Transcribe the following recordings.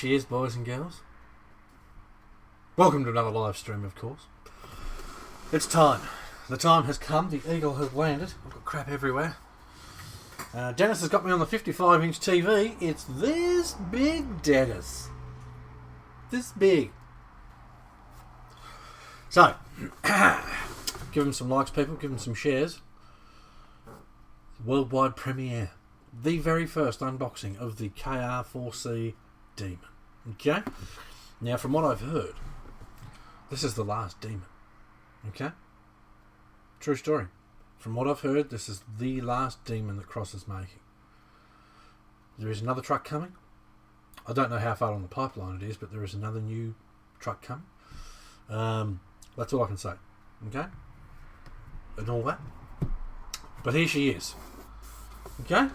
she is, boys and girls. Welcome to another live stream, of course. It's time. The time has come. The eagle has landed. I've got crap everywhere. Dennis has got me on the 55-inch TV. It's this big, Dennis. This big. So, give him some likes, people. Give him some shares. Worldwide premiere. The very first unboxing of the KR4C Demon. Okay? Now, from what I've heard, this is the last Demon. Okay? True story. From what I've heard, this is the last Demon that Cross is making. There is another truck coming. I don't know how far on the pipeline it is, but there is another new truck coming. That's all I can say. Okay? And all that. But here she is. Okay?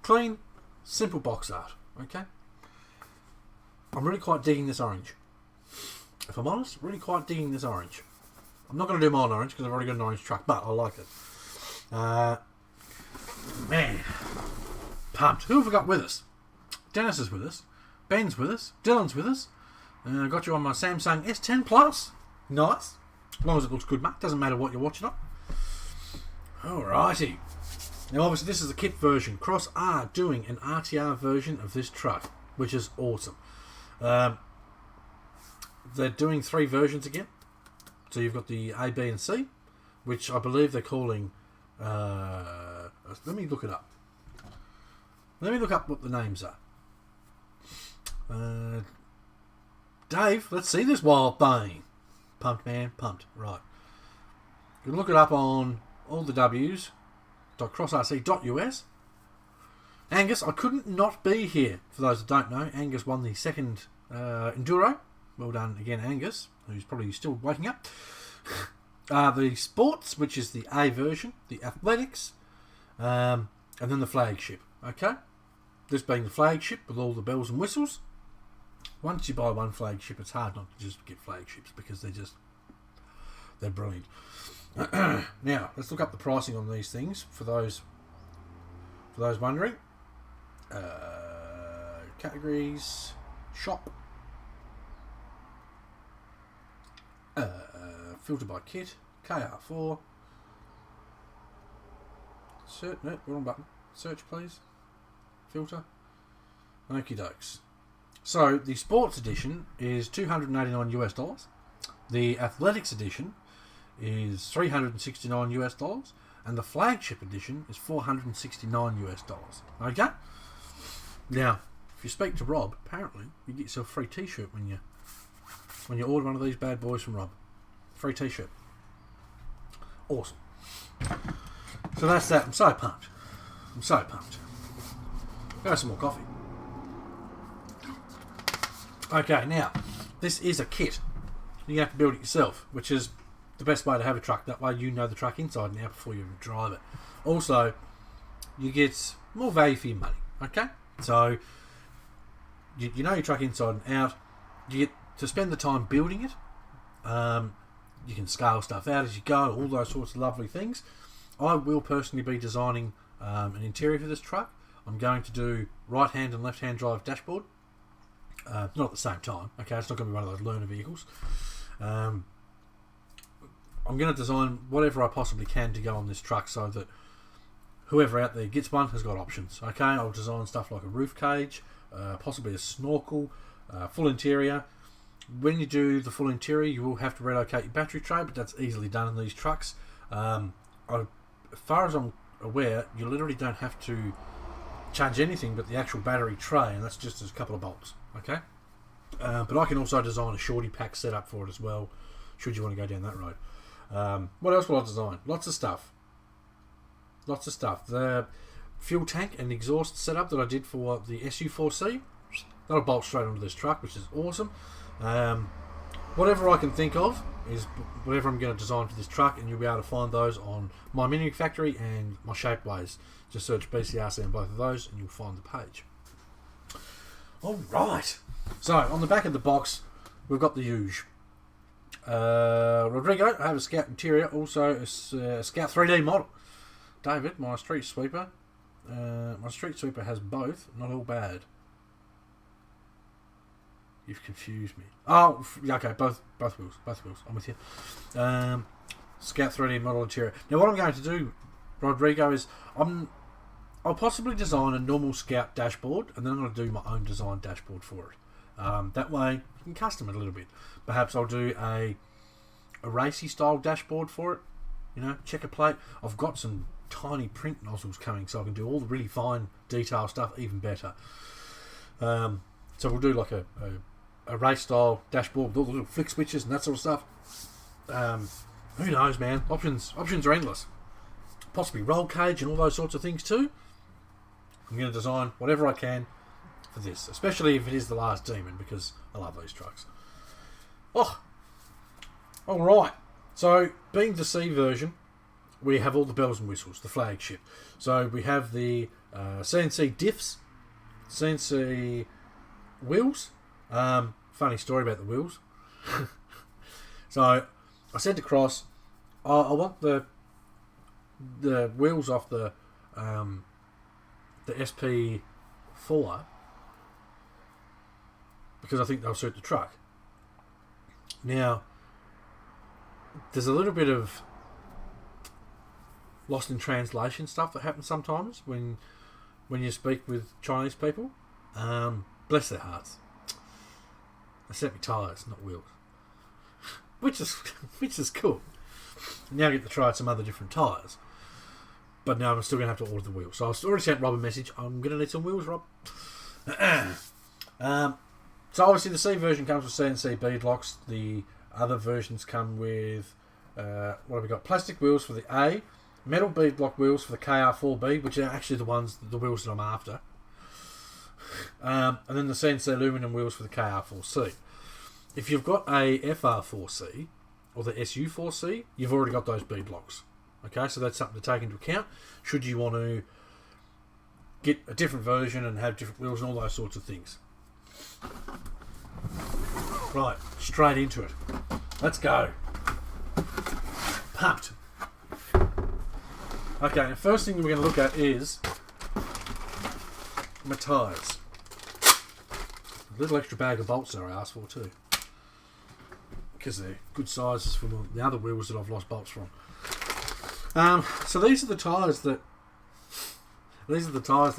Clean, simple box art. Okay? I'm really quite digging this orange. If I'm honest, really quite digging this orange. I'm not going to do mine orange because I've already got an orange truck, but I like it. Man. Pumped. Who have we got with us? Dennis is with us. Ben's with us. Dylan's with us. I got you on my Samsung S10 Plus. Nice. As long as it looks good, mate. Doesn't matter what you're watching on. Alrighty. Now, obviously, this is a kit version. Cross are doing an RTR version of this truck, which is awesome. They're doing 3 versions again. So you've got the A, B, and C, which I believe they're calling... let me look it up. Let me look up what the names are. Dave, let's see this wild thing. Pumped, man. Pumped. Right. You can look it up on all the W's.crossrc.us. Angus, I couldn't not be here. For those that don't know, Angus won the second Enduro. Well done again, Angus, who's probably still waking up. The Sports, which is the A version. The Athletics. And then the Flagship. Okay? This being the Flagship with all the bells and whistles. Once you buy one Flagship, it's hard not to just get Flagships because they're brilliant. Now, let's look up the pricing on these things for those wondering. Categories, shop, filter by kit, KR4. Search, no, wrong button. Search, please. Filter. Okie dokes. So the Sports Edition is $289 US. The Athletics Edition is $369 US, and the Flagship Edition is $469 US. Okay. Now, if you speak to Rob, apparently you get yourself a free T-shirt when you order one of these bad boys from Rob. Free T-shirt. Awesome. So that's that. I'm so pumped. Got some more coffee. Okay, now this is a kit. You have to build it yourself, which is the best way to have a truck. That way you know the truck inside and out before you drive it. Also, you get more value for your money. Okay, so you know your truck inside and out. You get to spend the time building it. You can scale stuff out as you go. All those sorts of lovely things. I will personally be designing an interior for this truck. I'm going to do right-hand and left-hand drive dashboard. Not at the same time. Okay, it's not going to be one of those learner vehicles. I'm going to design whatever I possibly can to go on this truck so that whoever out there gets one has got options. Okay, I'll design stuff like a roof cage, possibly a snorkel, full interior. When you do the full interior, you will have to relocate your battery tray, but that's easily done in these trucks. As far as I'm aware, you literally don't have to change anything but the actual battery tray, and that's just a couple of bolts. Okay, but I can also design a shorty pack setup for it as well, should you want to go down that road. What else will I design? Lots of stuff. The fuel tank and exhaust setup that I did for the SU4C, that'll bolt straight onto this truck, which is awesome. Whatever I can think of is whatever I'm going to design for this truck, and you'll be able to find those on my Mini Factory and my Shapeways. Just search BCRC on both of those and you'll find the page. Alright, so on the back of the box we've got the huge Rodrigo. I have a Scout interior, also a Scout 3D model. David, my street sweeper has both, not all bad. You've confused me. Oh, yeah, okay, both wheels. I'm with you. Scout 3D model interior. Now, what I'm going to do, Rodrigo, is I'll possibly design a normal Scout dashboard, and then I'm going to do my own design dashboard for it. That way, you can custom it a little bit. Perhaps I'll do a racy style dashboard for it. You know, checker plate. I've got some tiny print nozzles coming, so I can do all the really fine detail stuff even better. So we'll do like a race style dashboard with all the little flick switches and that sort of stuff. Who knows, man? Options are endless. Possibly roll cage and all those sorts of things too. I'm going to design whatever I can for this, especially if it is the last Demon, because I love these trucks. Oh, all right. So, being the C version, we have all the bells and whistles, the flagship. So we have the CNC diffs, CNC wheels. Funny story about the wheels. So I said to Cross, I want the wheels off the SP4 because I think they'll suit the truck. Now, there's a little bit of lost in translation stuff that happens sometimes when you speak with Chinese people. Bless their hearts. They sent me tyres, not wheels, which is cool. Now I get to try some other different tyres, but now I'm still going to have to order the wheels. So I've already sent Rob a message. I'm going to need some wheels, Rob. So obviously the C version comes with Cnc Boot Locks. The other versions come with what have we got? Plastic wheels for the A, metal bead block wheels for the KR4B, which are actually the wheels that I'm after. And then the CNC aluminum wheels for the KR4C. If you've got a FR4C or the SU4C, you've already got those bead blocks. Okay, so that's something to take into account should you want to get a different version and have different wheels and all those sorts of things. Right, straight into it. Let's go. Pumped. Okay, the first thing we're going to look at is my tyres. A little extra bag of bolts there I asked for too, because they're good sizes for the other wheels that I've lost bolts from. So these are the tyres that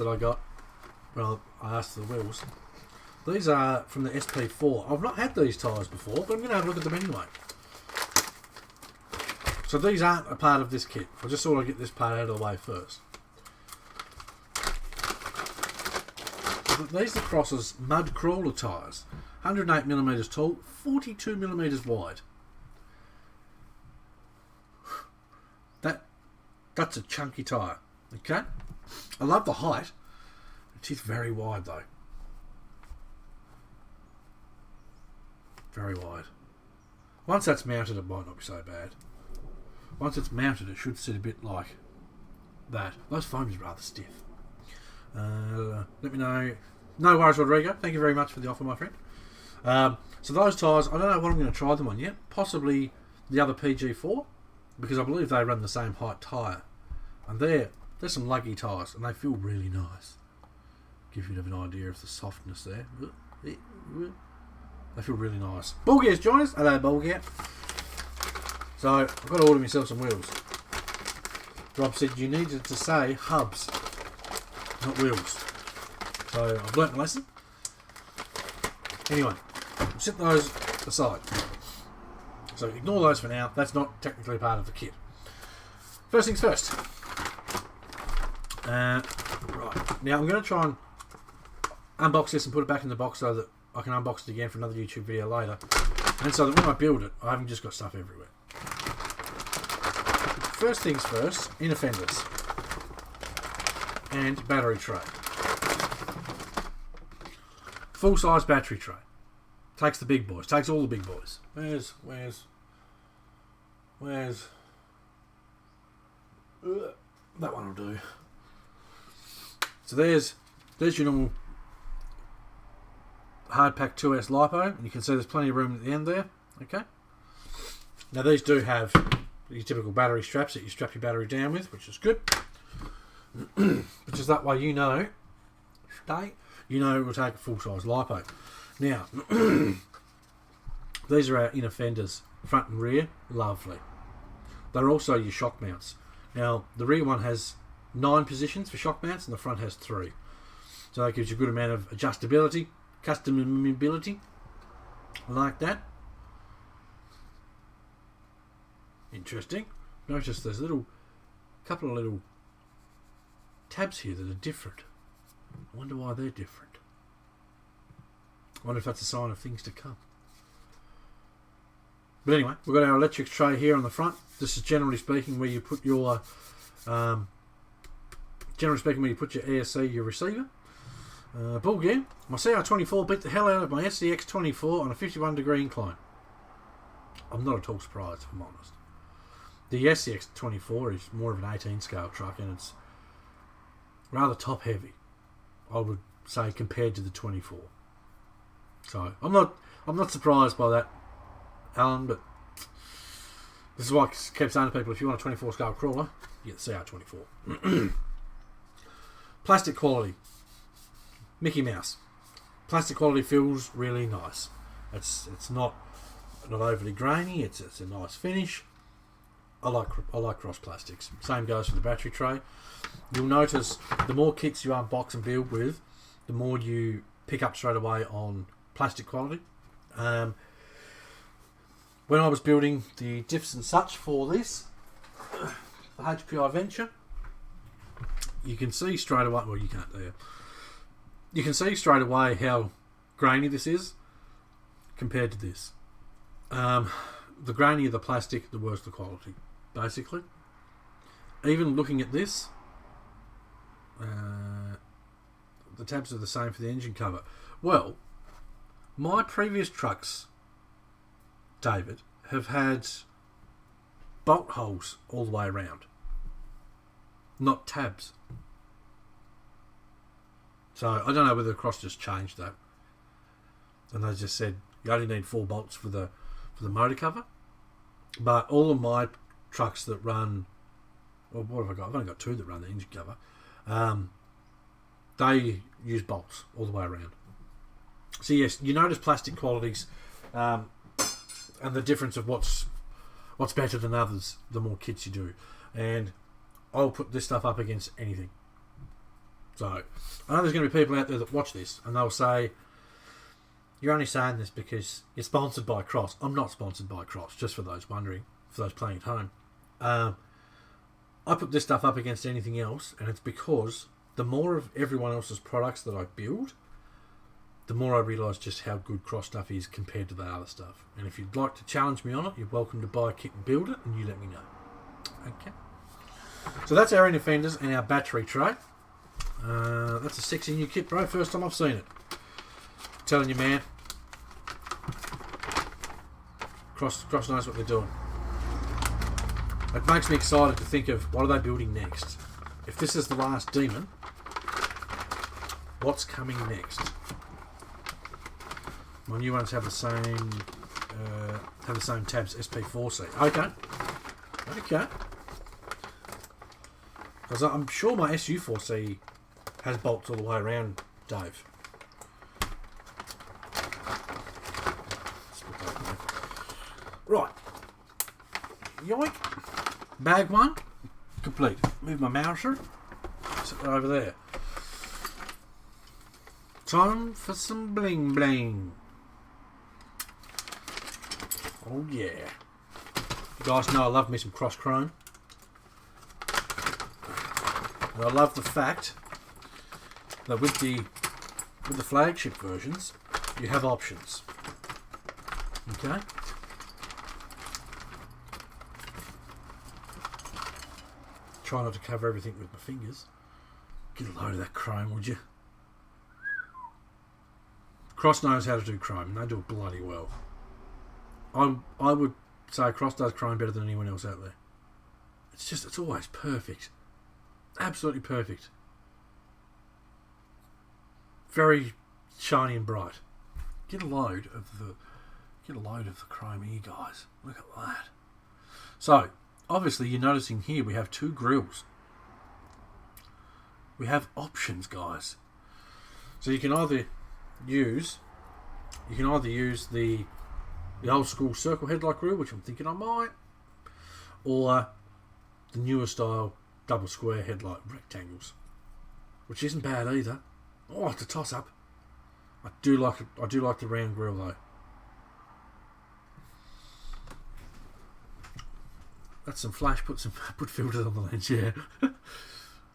I got. Well, I asked for the wheels. These are from the SP4. I've not had these tyres before, but I'm going to have a look at them anyway. So these aren't a part of this kit. I just thought I'd get this part out of the way first. These are Cross's mud Crawler tyres. 108mm tall, 42mm wide. That's a chunky tyre. Okay? I love the height. It is very wide though. Very wide. Once that's mounted, it might not be so bad. Once it's mounted, it should sit a bit like that. Those foams are rather stiff. Let me know. No worries, Rodrigo. Thank you very much for the offer, my friend. So those tyres, I don't know what I'm going to try them on yet. Possibly the other PG4, because I believe they run the same height tyre. And they're some luggy tyres, and they feel really nice. Give you a bit of an idea of the softness there. They feel really nice. Bulgar's joined us. Hello, Bulgar. So, I've got to order myself some wheels. Rob said you needed to say hubs, not wheels. So, I've learnt my lesson. Anyway, we'll set those aside. So, ignore those for now. That's not technically part of the kit. First things first. Right. Now, I'm going to try and unbox this and put it back in the box so that I can unbox it again for another YouTube video later. And so that when I build it, I haven't just got stuff everywhere. First things first, inner fenders. And battery tray. Full size battery tray. Takes the big boys. Takes all the big boys. Where's that one will do. So there's your normal hard pack 2S lipo, and you can see there's plenty of room at the end there. Okay. Now these do have your typical battery straps that you strap your battery down with, which is good. Which is that way you know it will take a full size lipo. Now, these are our inner fenders, front and rear, lovely. They're also your shock mounts. Now, the rear one has 9 positions for shock mounts and the front has 3. So that gives you a good amount of adjustability, customizability, like that. Interesting. Notice there's couple of little tabs here that are different. I wonder why they're different. I wonder if that's a sign of things to come. But anyway, we've got our electric tray here on the front. This is generally speaking where you put your ESC, your receiver. Ball gear. My CR24 beat the hell out of my SCX24 on a 51-degree incline. I'm not at all surprised, if I'm honest. The SCX24 is more of an 18 scale truck and it's rather top heavy, I would say, compared to the 24. So I'm not surprised by that, Alan, but this is why I kept saying to people, if you want a 24 scale crawler, you get the CR24. Plastic quality. Mickey Mouse. Plastic quality feels really nice. It's not overly grainy. It's a nice finish. I like cross plastics. Same goes for the battery tray. You'll notice the more kits you unbox and build with, the more you pick up straight away on plastic quality. When I was building the diffs and such for this, the HPI Venture, you can see straight away, well, you can't there. You can see straight away how grainy this is compared to this. The grainier the plastic, the worse the quality, basically. Even looking at this, the tabs are the same for the engine cover. Well, my previous trucks, David, have had bolt holes all the way around, not tabs. So I don't know whether the Cross just changed that, and they just said you only need 4 bolts for the motor cover. But all of my trucks that run, well, what have I got? I've only got 2 that run the engine cover. They use bolts all the way around. So yes, you notice plastic qualities and the difference of what's better than others the more kits you do. And I'll put this stuff up against anything. So I know there's going to be people out there that watch this and they'll say, you're only saying this because you're sponsored by Cross. I'm not sponsored by Cross, just for those wondering, for those playing at home. I put this stuff up against anything else, and it's because the more of everyone else's products that I build, the more I realise just how good Cross stuff is compared to the other stuff. And if you'd like to challenge me on it, you're welcome to buy a kit and build it, and you let me know. Okay. So that's our inner fenders and our battery tray. That's a sexy new kit, bro. First time I've seen it. Telling you, man. Cross knows what they're doing. It makes me excited to think of what are they building next. If this is the last demon, what's coming next? My new ones have the same tabs, SP4C. Okay. Because I'm sure my SU4C has bolts all the way around, Dave. Right. Yoink. Bag 1. Complete. Move my mouser. Sit right over there. Time for some bling bling. Oh yeah. You guys know I love me some Cross Chrome. And I love the fact that with the flagship versions, you have options. Okay? Try not to cover everything with my fingers. Get a load of that chrome, would you? Cross knows how to do chrome, and they do it bloody well. I would say Cross does chrome better than anyone else out there. It's always perfect. Absolutely perfect. Very shiny and bright. Get a load of the chrome here, guys. Look at that. So, obviously you're noticing here we have 2 grills. We have options, guys. So you can either use You can either use the old school circle headlight grill, which I'm thinking I might, or the newer style double square headlight rectangles, which isn't bad either. Oh, it's a toss up. I do like the round grill though. That's some flash. Put filters on the lens, yeah.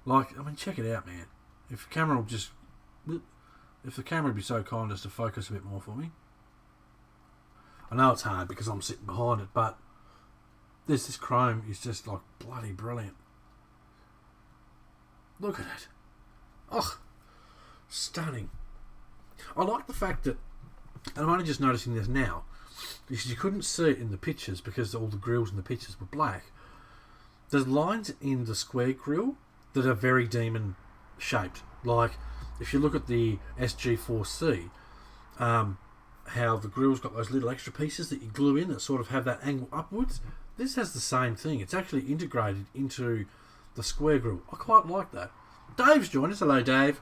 Like, I mean, check it out, man. If the camera would be so kind as to focus a bit more for me. I know it's hard because I'm sitting behind it, but this chrome is just like bloody brilliant. Look at it. Oh, stunning. I like the fact that, and I'm only just noticing this now, because you couldn't see it in the pictures because all the grills in the pictures were black. There's lines in the square grill that are very demon shaped. Like, if you look at the SG4C, how the grill's got those little extra pieces that you glue in that sort of have that angle upwards. This has the same thing. It's actually integrated into the square grill. I quite like that. Dave's joined us. Hello, Dave.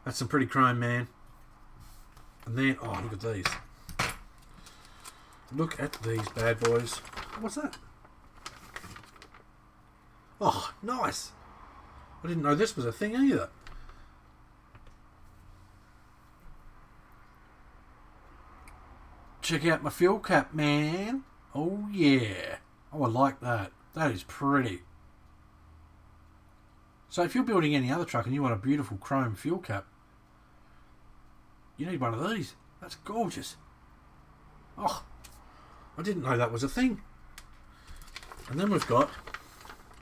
That's some pretty chrome, man. And then, oh, look at these. Look at these bad boys. What's that? Oh, nice. I didn't know this was a thing either. Check out my fuel cap, man. Oh, yeah. Oh, I like that. That is pretty. So if you're building any other truck and you want a beautiful chrome fuel cap, you need one of these. That's gorgeous. Oh, I didn't know that was a thing. And then we've got,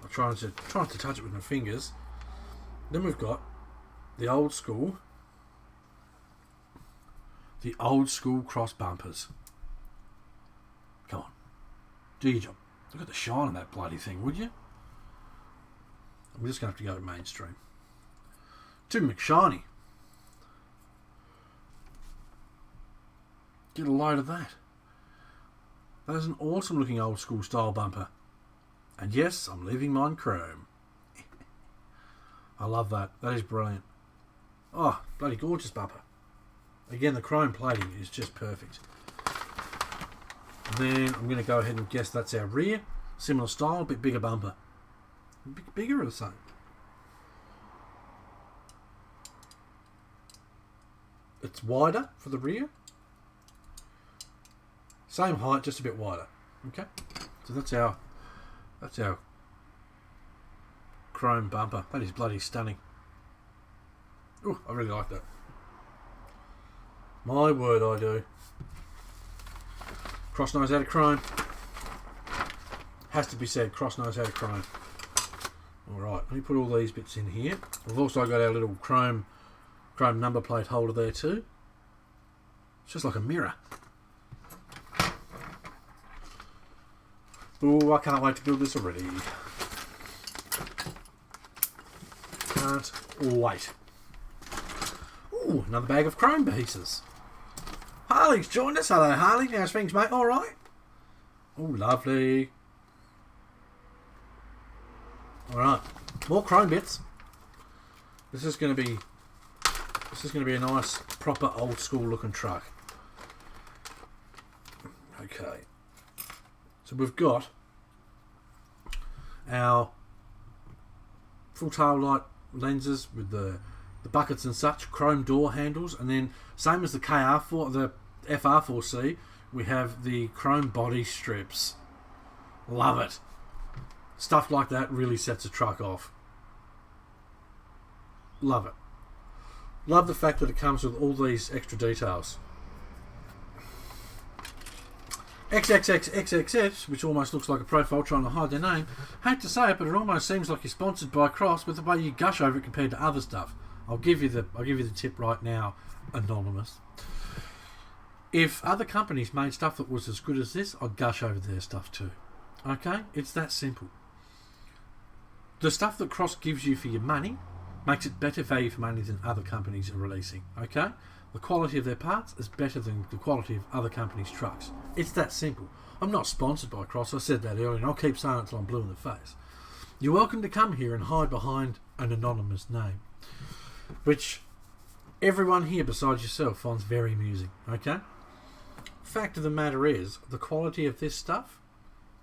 I'm trying to touch it with my fingers. Then we've got the old school cross bumpers. Come on, do your job. Look at the shine on that bloody thing, would you? I'm just going to have to go mainstream. Too McShiny. Get a load of that. That is an awesome looking old school style bumper. And yes, I'm leaving mine chrome. I love that. That is brilliant. Oh, bloody gorgeous bumper. Again, the chrome plating is just perfect. And then I'm going to go ahead and guess that's our rear. Similar style, a bit bigger bumper. A bit bigger or the same? It's wider for the rear. Same height, just a bit wider. Okay, so that's our chrome bumper. That is bloody stunning. Oh, I really like that. My word, I do. Cross nose out of chrome. Has to be said, cross nose out of chrome. Alright, let me put all these bits in here. We've also got our little chrome number plate holder there too. It's just like a mirror. Oh, I can't wait to build this already. Can't wait. Ooh, another bag of chrome pieces. Harley's joined us. Hello, Harley. How's things, mate? All right. Oh, lovely. All right, more chrome bits. This is going to be a nice, proper, old school looking truck. Okay. So we've got our full tail light lenses with the buckets and such, chrome door handles, and then same as the FR4C, we have the chrome body strips. Love it. Stuff like that really sets a truck off. Love it. Love the fact that it comes with all these extra details. XXXXXX, which almost looks like a profile trying to hide their name. Hate to say it, but it almost seems like you're sponsored by Cross with the way you gush over it compared to other stuff. I'll give you the tip right now, Anonymous. If other companies made stuff that was as good as this, I'd gush over their stuff too. Okay? It's that simple. The stuff that Cross gives you for your money makes it better value for money than other companies are releasing. Okay? The quality of their parts is better than the quality of other companies' trucks. It's that simple. I'm not sponsored by Cross. I said that earlier, and I'll keep saying it until I'm blue in the face. You're welcome to come here and hide behind an anonymous name. Which, everyone here besides yourself finds very amusing. Okay? Fact of the matter is, the quality of this stuff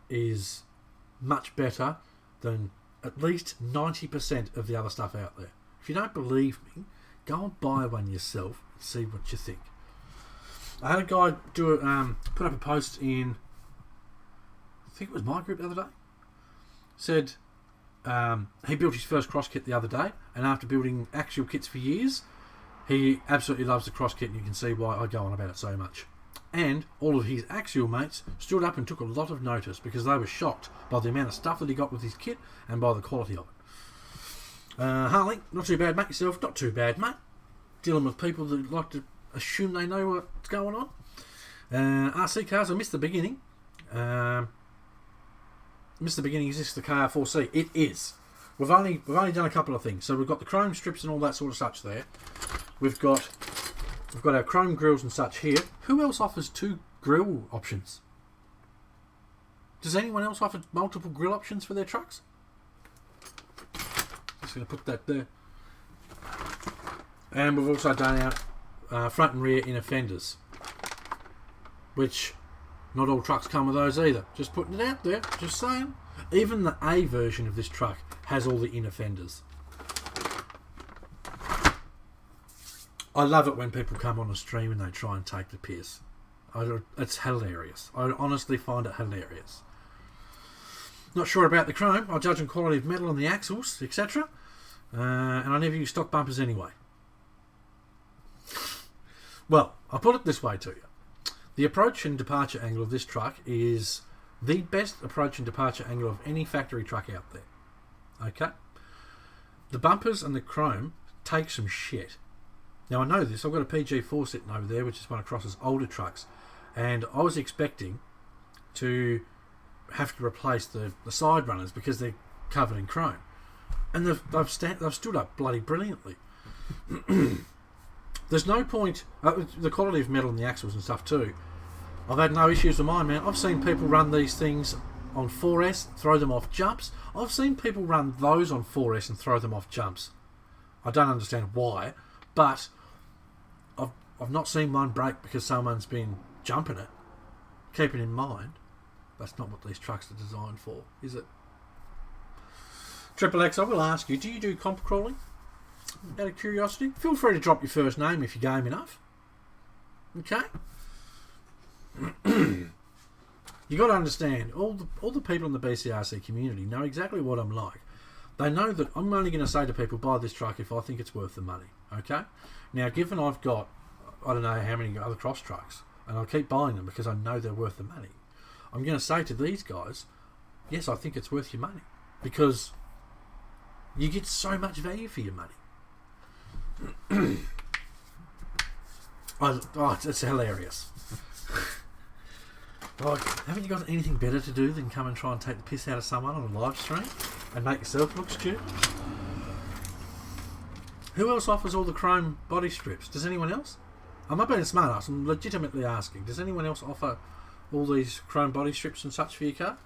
is much better than at least 90% of the other stuff out there. If you don't believe me, go and buy one yourself and see what you think. I had a guy put up a post in, I think it was my group the other day. Said he built his first cross kit the other day, and after building actual kits for years, he absolutely loves the cross kit, and you can see why I go on about it so much. And all of his axial mates stood up and took a lot of notice because they were shocked by the amount of stuff that he got with his kit and by the quality of it. Harley, not too bad, mate. Yourself, not too bad, mate. Dealing with people that like to assume they know what's going on. RC cars, I missed the beginning. Is this the KR4C? It is. We've only done a couple of things. So we've got the chrome strips and all that sort of such there. We've got our chrome grills and such here. Who else offers 2 grill options? Does anyone else offer multiple grill options for their trucks? Just going to put that there. And we've also done our front and rear inner fenders, which not all trucks come with those either. Just putting it out there, just saying. Even the A version of this truck has all the inner fenders. I love it when people come on a stream and they try and take the piss. It's hilarious. I honestly find it hilarious. Not sure about the chrome. I judge on quality of metal on the axles, etc. And I never use stock bumpers anyway. Well, I'll put it this way to you. The approach and departure angle of this truck is the best approach and departure angle of any factory truck out there. Okay? The bumpers and the chrome take some shit. Now I know this. I've got a PG4 sitting over there, which is one of Cross's older trucks, and I was expecting to have to replace the side runners because they're covered in chrome, and they've stood up bloody brilliantly. There's no point. The quality of metal in the axles and stuff too. I've had no issues with mine, man. I've seen people run these things on 4S, throw them off jumps. I've seen people run those on 4S and throw them off jumps. I don't understand why, but I've not seen one break because someone's been jumping it. Keeping in mind, that's not what these trucks are designed for, is it? Triple X, I will ask you, do you do comp crawling? Out of curiosity, feel free to drop your first name if you're game enough. Okay. You got to understand, all the people in the BCRC community know exactly what I'm like. They know that I'm only going to say to people, buy this truck if I think it's worth the money. Okay. Now, given I've got, I don't know how many other cross trucks, and I'll keep buying them because I know they're worth the money, I'm going to say to these guys, yes, I think it's worth your money because you get so much value for your money. It's hilarious. Haven't you got anything better to do than come and try and take the piss out of someone on a live stream and make yourself look stupid? Who else offers all the chrome body strips? Does anyone else? I'm not being a smart ass, I'm legitimately asking. Does anyone else offer all these chrome body strips and such for your car?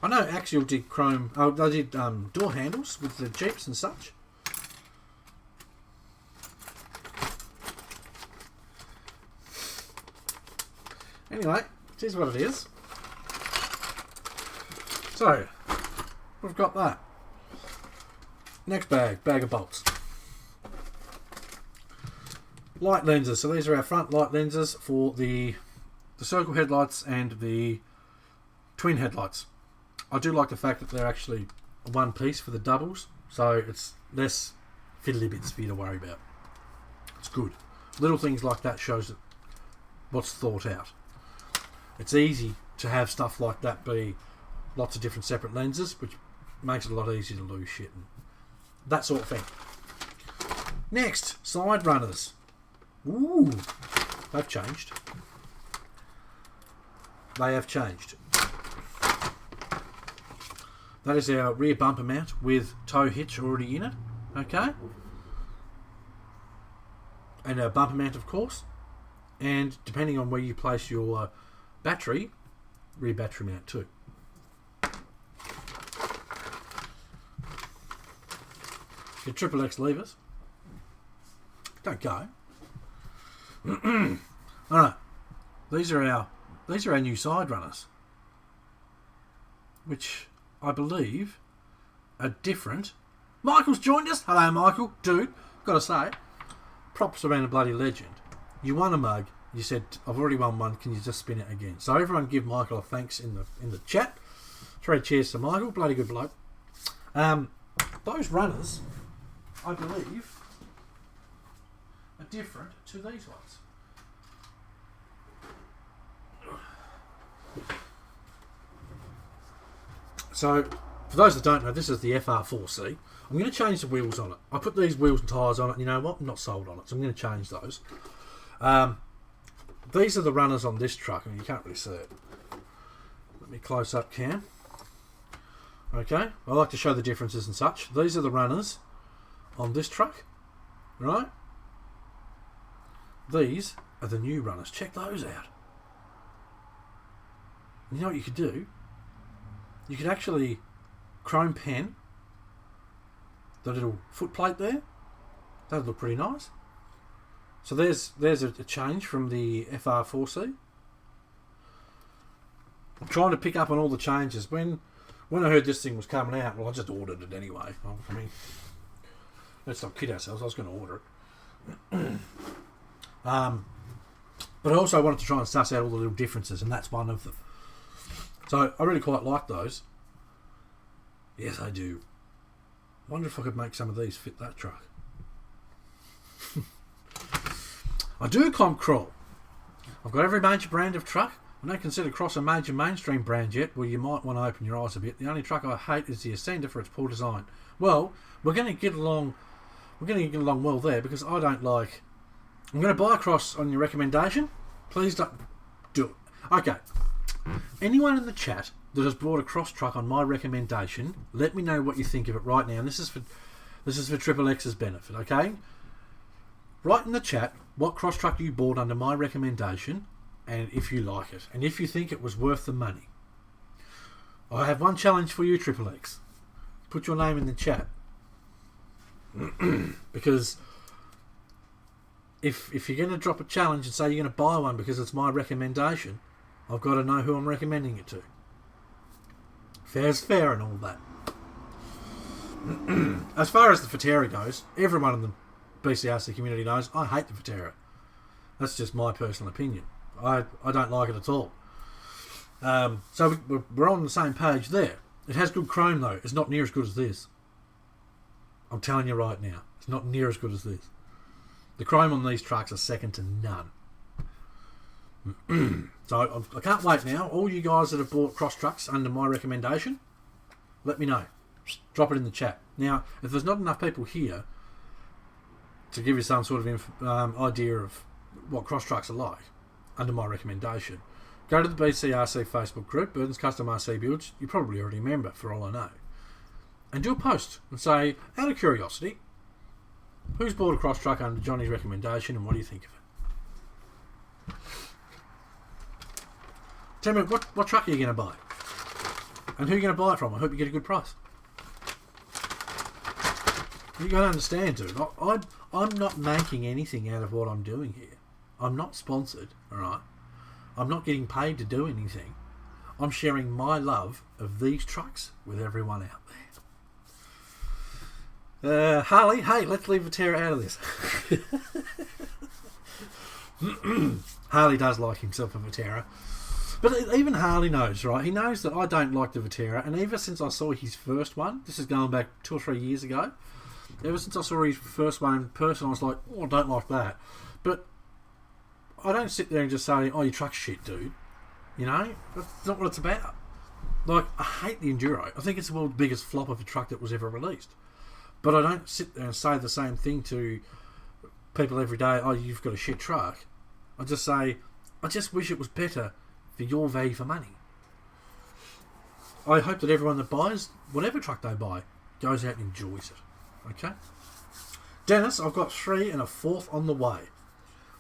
I know Axial did chrome. Oh, they did door handles with the Jeeps and such. Anyway, it is what it is. So, we've got that. Next bag of bolts. Light lenses. So these are our front light lenses for the circle headlights and the twin headlights. I do like the fact that they're actually one piece for the doubles, so it's less fiddly bits for you to worry about. It's good. Little things like that shows what's thought out. It's easy to have stuff like that be lots of different separate lenses, which makes it a lot easier to lose shit and that sort of thing. Next, side runners. Ooh, they've changed. They have changed. That is our rear bumper mount with tow hitch already in it. Okay. And our bumper mount, of course. And depending on where you place your battery, rear battery mount too. Your Triple X levers. Don't go. Alright. These are our new side runners. Which I believe are different. Michael's joined us. Hello, Michael. Dude, gotta say, props around a bloody legend. You won a mug. You said, I've already won one. Can you just spin it again? So everyone give Michael a thanks in the chat. 3 cheers to Michael. Bloody good bloke. Those runners, I believe, are different to these ones. So, for those that don't know, this is the KR4C. I'm going to change the wheels on it. I put these wheels and tyres on it, and you know what? I'm not sold on it, so I'm going to change those. These are the runners on this truck. I mean, you can't really see it. Let me close up cam. Okay, I like to show the differences and such. These are the runners on this truck, right? These are the new runners. Check those out. You know what you could do? You could actually chrome pen the little foot plate there. That would look pretty nice. So there's a change from the KR4C. I'm trying to pick up on all the changes. When I heard this thing was coming out, well, I just ordered it anyway. I mean, let's not kid ourselves. I was going to order it. But I also wanted to try and suss out all the little differences, and that's one of them. So I really quite like those. Yes, I do. Wonder if I could make some of these fit that truck. I do comp crawl. I've got every major brand of truck. I don't consider Cross a major mainstream brand yet, well, you might want to open your eyes a bit. The only truck I hate is the Ascender for its poor design. Well, we're going to get along well there, because I don't like... I'm going to buy a Cross on your recommendation. Please don't do it. Okay. Anyone in the chat that has bought a Cross truck on my recommendation, let me know what you think of it right now. And this is for Triple X's benefit, okay? Write in the chat what Cross truck you bought under my recommendation, and if you like it, and if you think it was worth the money. I have one challenge for you, Triple X. Put your name in the chat. Because if you're going to drop a challenge and say you're going to buy one because it's my recommendation, I've got to know who I'm recommending it to. Fair's fair and all that. As far as the Futera goes, everyone in the BCRC community knows I hate the Futera. That's just my personal opinion. I don't like it at all. So we're on the same page there. It has good chrome though. It's not near as good as this. I'm telling you right now. It's not near as good as this. The chrome on these trucks are second to none. So I can't wait now. All you guys that have bought Cross trucks under my recommendation, let me know. Drop it in the chat. Now, if there's not enough people here to give you some sort of idea of what Cross trucks are like under my recommendation, go to the BCRC Facebook group, Burton's Custom RC Builds. You probably already remember, for all I know. And do a post and say, out of curiosity, who's bought a Cross truck under Johnny's recommendation and what do you think of it? Tell me, what truck are you going to buy? And who are you going to buy it from? I hope you get a good price. You got to understand, dude. I'm not making anything out of what I'm doing here. I'm not sponsored, alright? I'm not getting paid to do anything. I'm sharing my love of these trucks with everyone out there. Harley, hey, let's leave Futera out of this. Harley does like himself a Futera. But even Harley knows, right? He knows that I don't like the Futera, and ever since I saw his first one, this is going back 2 or 3 years ago, ever since I saw his first one in person, I was like, oh, I don't like that. But I don't sit there and just say, oh, your truck's shit, dude. You know? That's not what it's about. Like, I hate the Enduro. I think it's the world's biggest flop of a truck that was ever released. But I don't sit there and say the same thing to people every day, oh, you've got a shit truck. I just say, I just wish it was better for your value for money. I hope that everyone that buys whatever truck they buy goes out and enjoys it. Okay? Dennis, I've got 3 and a 4th on the way.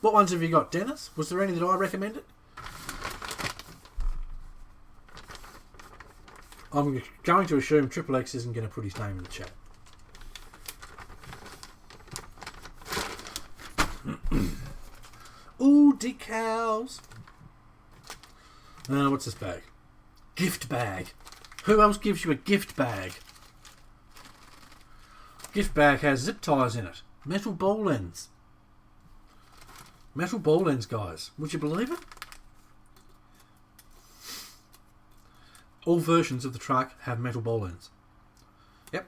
What ones have you got, Dennis? Was there any that I recommended? I'm going to assume Triple X isn't going to put his name in the chat. decals. What's this bag? Gift bag. Who else gives you a gift bag? Gift bag has zip ties in it. Metal ball ends. Metal ball ends, guys. Would you believe it? All versions of the truck have metal ball ends. Yep.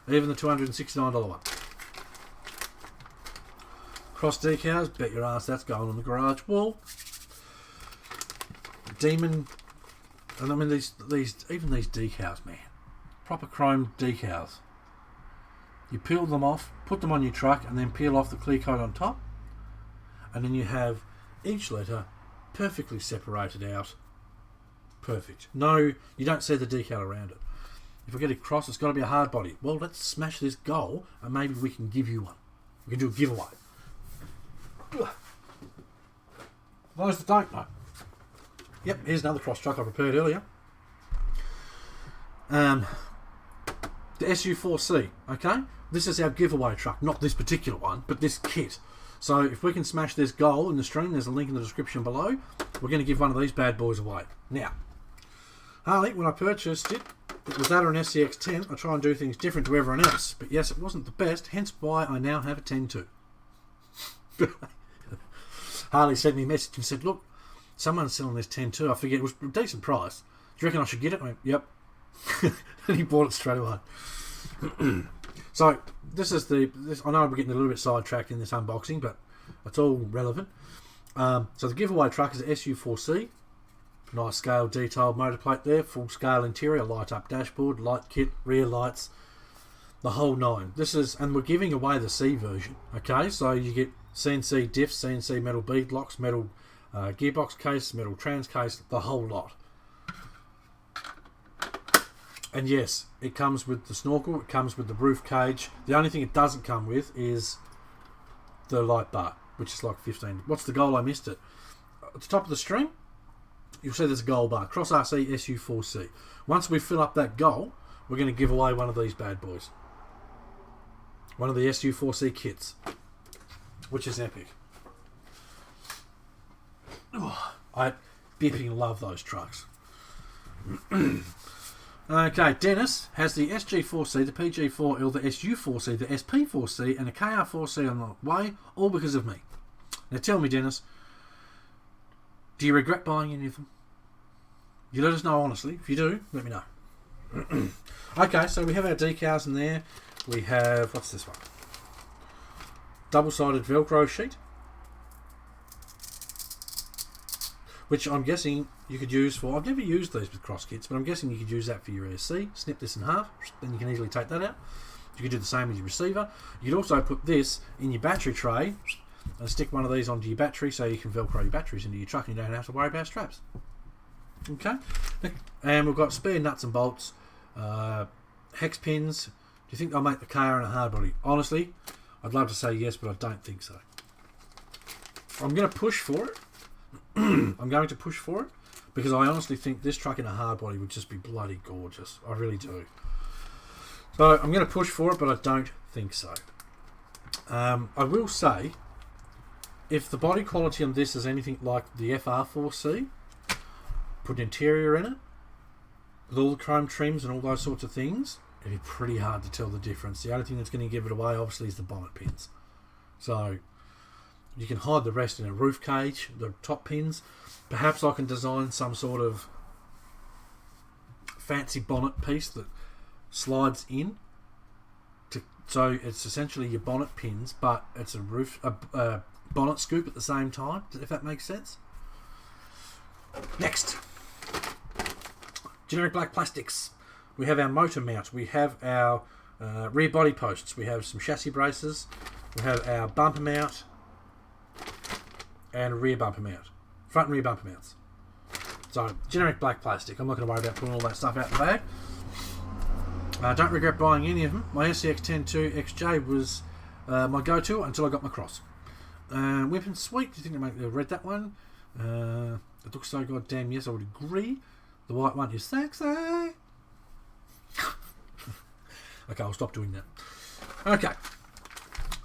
Even the $269 one. Cross decals. Bet your ass that's going on the garage wall. Demon. And I mean even these decals, man. Proper chrome decals. You peel them off, put them on your truck, and then peel off the clear coat on top. And then you have each letter perfectly separated out. Perfect. No, you don't see the decal around it. If we get it cross, it's got to be a hard body. Well, let's smash this goal, and maybe we can give you one. We can do a giveaway. For those that don't know. Yep, here's another cross truck I prepared earlier. The SU4C, okay? This is our giveaway truck, not this particular one, but this kit. So if we can smash this goal in the stream, there's a link in the description below. We're going to give one of these bad boys away. Now, Harley, when I purchased it, it was that or an SCX10. I try and do things different to everyone else. But yes, it wasn't the best, hence why I now have a 10.2. Harley sent me a message and said, look, someone's selling this 10.2. I forget, it was a decent price. Do you reckon I should get it? I went, yep. And he bought it straight away. So, this is I know we're getting a little bit sidetracked in this unboxing, but it's all relevant. So the giveaway truck is a SU4C. Nice scale detailed motor plate there, full scale interior, light up dashboard, light kit, rear lights, the whole nine. And we're giving away the C version. Okay, so you get CNC diffs, CNC metal bead locks, metal gearbox case, metal trans case, the whole lot. And yes, it comes with the snorkel, it comes with the roof cage. The only thing it doesn't come with is the light bar, which is like 15. What's the goal? I missed it. At the top of the string, you'll see there's a goal bar. Cross RC SU4C. Once we fill up that goal, we're going to give away one of these bad boys. One of the SU4C kits, which is epic. Oh, I bipping love those trucks. Okay, Dennis has the SG4C, the PG4L, the SU4C, the SP4C, and a KR4C on the way, all because of me. Now tell me, Dennis, do you regret buying any of them? You let us know honestly. If you do, let me know. Okay, so we have our decals in there. We have, what's this one? Double-sided Velcro sheet, which I'm guessing you could use for, I've never used these with cross kits, but I'm guessing you could use that for your ESC. Snip this in half, then you can easily take that out. You could do the same with your receiver. You could also put this in your battery tray and stick one of these onto your battery so you can Velcro your batteries into your truck and you don't have to worry about straps. Okay, and we've got spare nuts and bolts, hex pins. Do you think they'll make the car in a hard body? Honestly, I'd love to say yes, but I don't think so. I'm going to push for it. I'm going to push for it because I honestly think this truck in a hard body would just be bloody gorgeous. I really do. So I'm going to push for it, but I don't think so. I will say, if the body quality on this is anything like the FR4C, put an interior in it, with all the chrome trims and all those sorts of things, it'd be pretty hard to tell the difference. The only thing that's going to give it away, obviously, is the bonnet pins. So you can hide the rest in a roof cage, the top pins. Perhaps I can design some sort of fancy bonnet piece that slides in. So it's essentially your bonnet pins, but it's a bonnet scoop at the same time, if that makes sense. Next, generic black plastics. We have our motor mount. We have our rear body posts. We have some chassis braces. We have our bumper mount and a rear bumper mount. Front and rear bumper mounts. So, generic black plastic. I'm not going to worry about pulling all that stuff out the bag. I don't regret buying any of them. My SCX-10-2 XJ was my go-to until I got my cross. Weapon Sweet. Do you think they read that one? It looks so goddamn yes, I would agree. The white one is sexy. Okay, I'll stop doing that. Okay.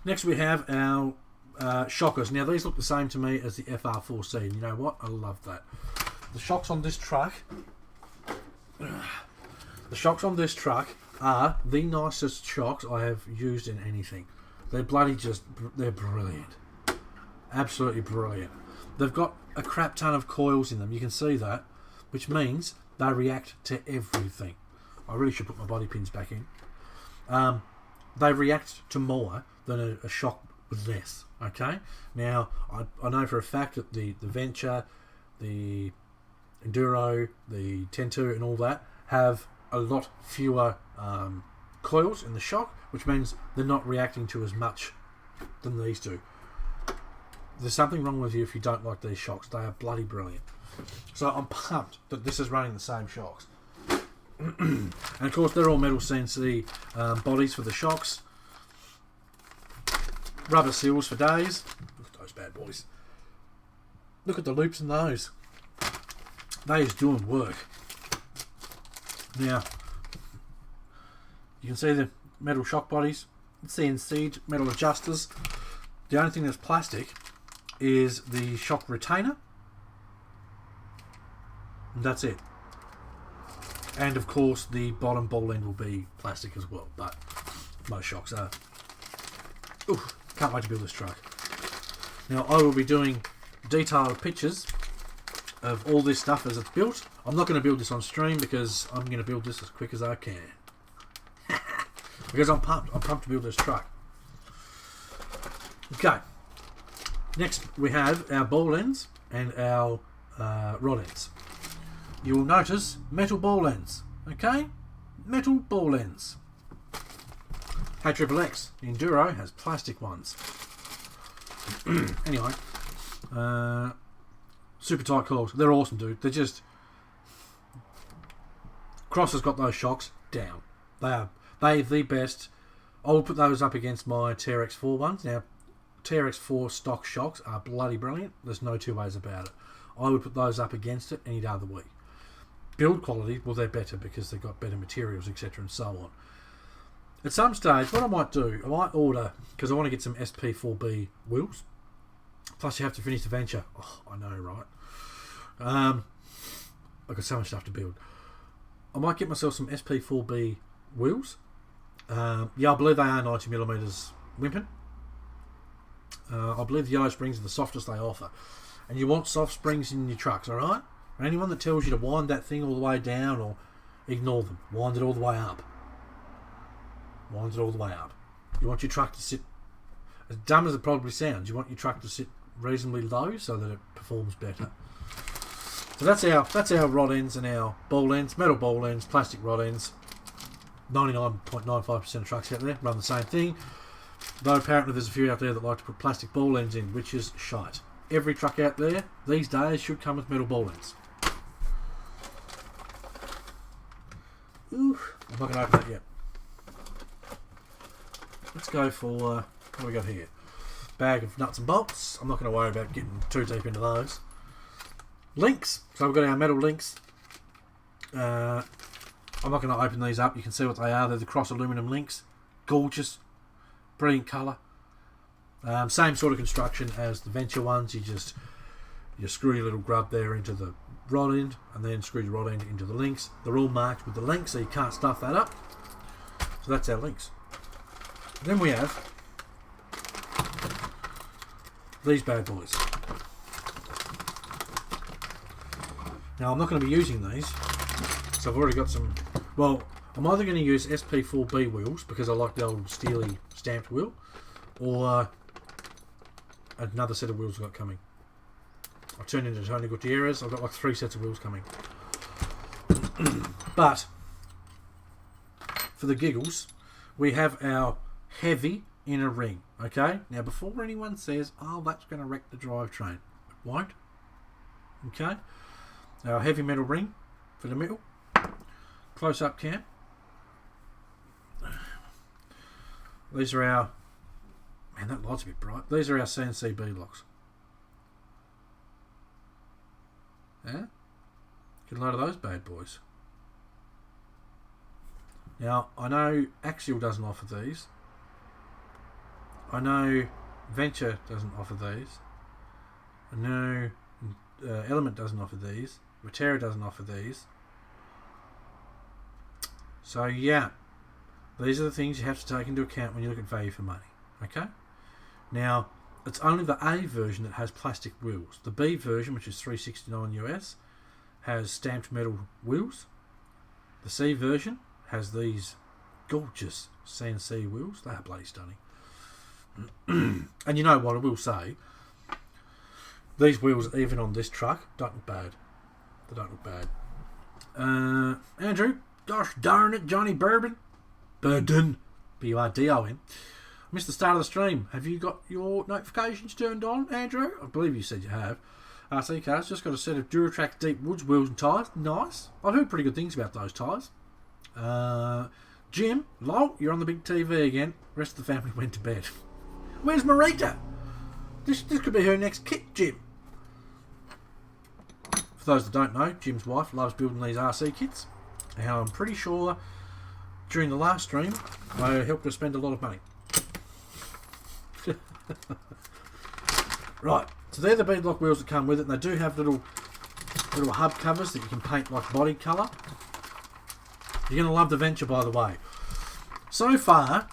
Next we have our shockers. Now these look the same to me as the KR4C, and you know what? I love that. The shocks on this truck, are the nicest shocks I have used in anything. They're they're brilliant. Absolutely brilliant. They've got a crap ton of coils in them, you can see that, which means they react to everything. I really should put my body pins back in. They react to more than a shock with less. Okay? Now, I know for a fact that the Venture, the Enduro, the 10-2 and all that have a lot fewer coils in the shock, which means they're not reacting to as much than these do. There's something wrong with you if you don't like these shocks. They are bloody brilliant. So I'm pumped that this is running the same shocks. And of course they're all metal CNC bodies for the shocks. Rubber seals for days. Look at those bad boys. Look at the loops in those. They is doing work. Now, you can see the metal shock bodies, CNC metal adjusters. The only thing that's plastic is the shock retainer, and that's it. And of course the bottom ball end will be plastic as well, but most shocks are. Ooh, can't wait to build this truck. Now I will be doing detailed pictures of all this stuff as it's built. I'm not going to build this on stream because I'm going to build this as quick as I can. Because I'm pumped to build this truck. Okay. Next we have our ball ends and our rod ends. You will notice metal ball ends. Okay? Metal ball ends. KR4C, the Enduro, has plastic ones. Anyway. Super tight coils. They're awesome, dude. They're just... Cross has got those shocks down. They're the best. I will put those up against my TRX4 ones. Now, TRX4 stock shocks are bloody brilliant. There's no two ways about it. I would put those up against it any day of the week. Build quality, well, they're better because they've got better materials, etc. and so on. At some stage, what I might do, I might order, because I want to get some SP4B wheels. Plus, you have to finish the Venture. Oh, I know, right? I've got so much stuff to build. I might get myself some SP4B wheels. Yeah, I believe they are 90mm wimping. I believe the yellow springs are the softest they offer. And you want soft springs in your trucks, alright? Anyone that tells you to wind that thing all the way down, or ignore them. Wind it all the way up. Wind it all the way up. You want your truck to sit, as dumb as it probably sounds, you want your truck to sit reasonably low so that it performs better. So that's our rod ends and our ball ends. Metal ball ends, plastic rod ends. 99.95% of trucks out there run the same thing. Though apparently there's a few out there that like to put plastic ball ends in, which is shite. Every truck out there these days should come with metal ball ends. Ooh, I'm not going to open that yet. Let's go for, what do we got here? Bag of nuts and bolts. I'm not going to worry about getting too deep into those. Links. So we've got our metal links. I'm not going to open these up. You can see what they are. They're the cross aluminum links. Gorgeous. Brilliant colour. Same sort of construction as the Venture ones. You screw your little grub there into the rod end and then screw your rod end into the links. They're all marked with the links so you can't stuff that up. So that's our links. Then we have these bad boys. Now I'm not going to be using these, so I've already got some. Well, I'm either going to use SP4B wheels because I like the old steely stamped wheel, or another set of wheels I've got coming. I turned into Tony Gutierrez. I've got like 3 sets of wheels coming. But for the giggles, we have our heavy inner ring. Okay, now before anyone says, "Oh, that's going to wreck the drivetrain," it won't. Okay, our heavy metal ring for the middle. Close-up cam. These are our... Man, that light's a bit bright. These are our Cnc Boot Locks. Yeah? Get a load of those bad boys. Now, I know Axial doesn't offer these. I know Venture doesn't offer these. No, Element doesn't offer these. Rotera doesn't offer these. So yeah, these are the things you have to take into account when you look at value for money. Okay? Now, it's only the A version that has plastic wheels. The B version, which is $369 US, has stamped metal wheels. The C version has these gorgeous Cnc wheels. They are bloody stunning. And you know what I will say, these wheels, even on this truck, don't look bad. They don't look bad. Andrew, gosh darn it, Johnny Burden, B-U-R-D-O-N. Missed the start of the stream. Have you got your notifications turned on, Andrew? I believe you said you have. RC Cars just got a set of Duratrack Deep Woods wheels and tyres. Nice. I've heard pretty good things about those tyres. Jim, lol, you're on the big TV again. Rest of the family went to bed. Where's Marita? This could be her next kit, Jim. For those that don't know, Jim's wife loves building these RC kits. And I'm pretty sure during the last stream, I helped her spend a lot of money. Right, so they're the beadlock wheels that come with it, and they do have little hub covers that you can paint like body colour. You're going to love the Venture, by the way. So far,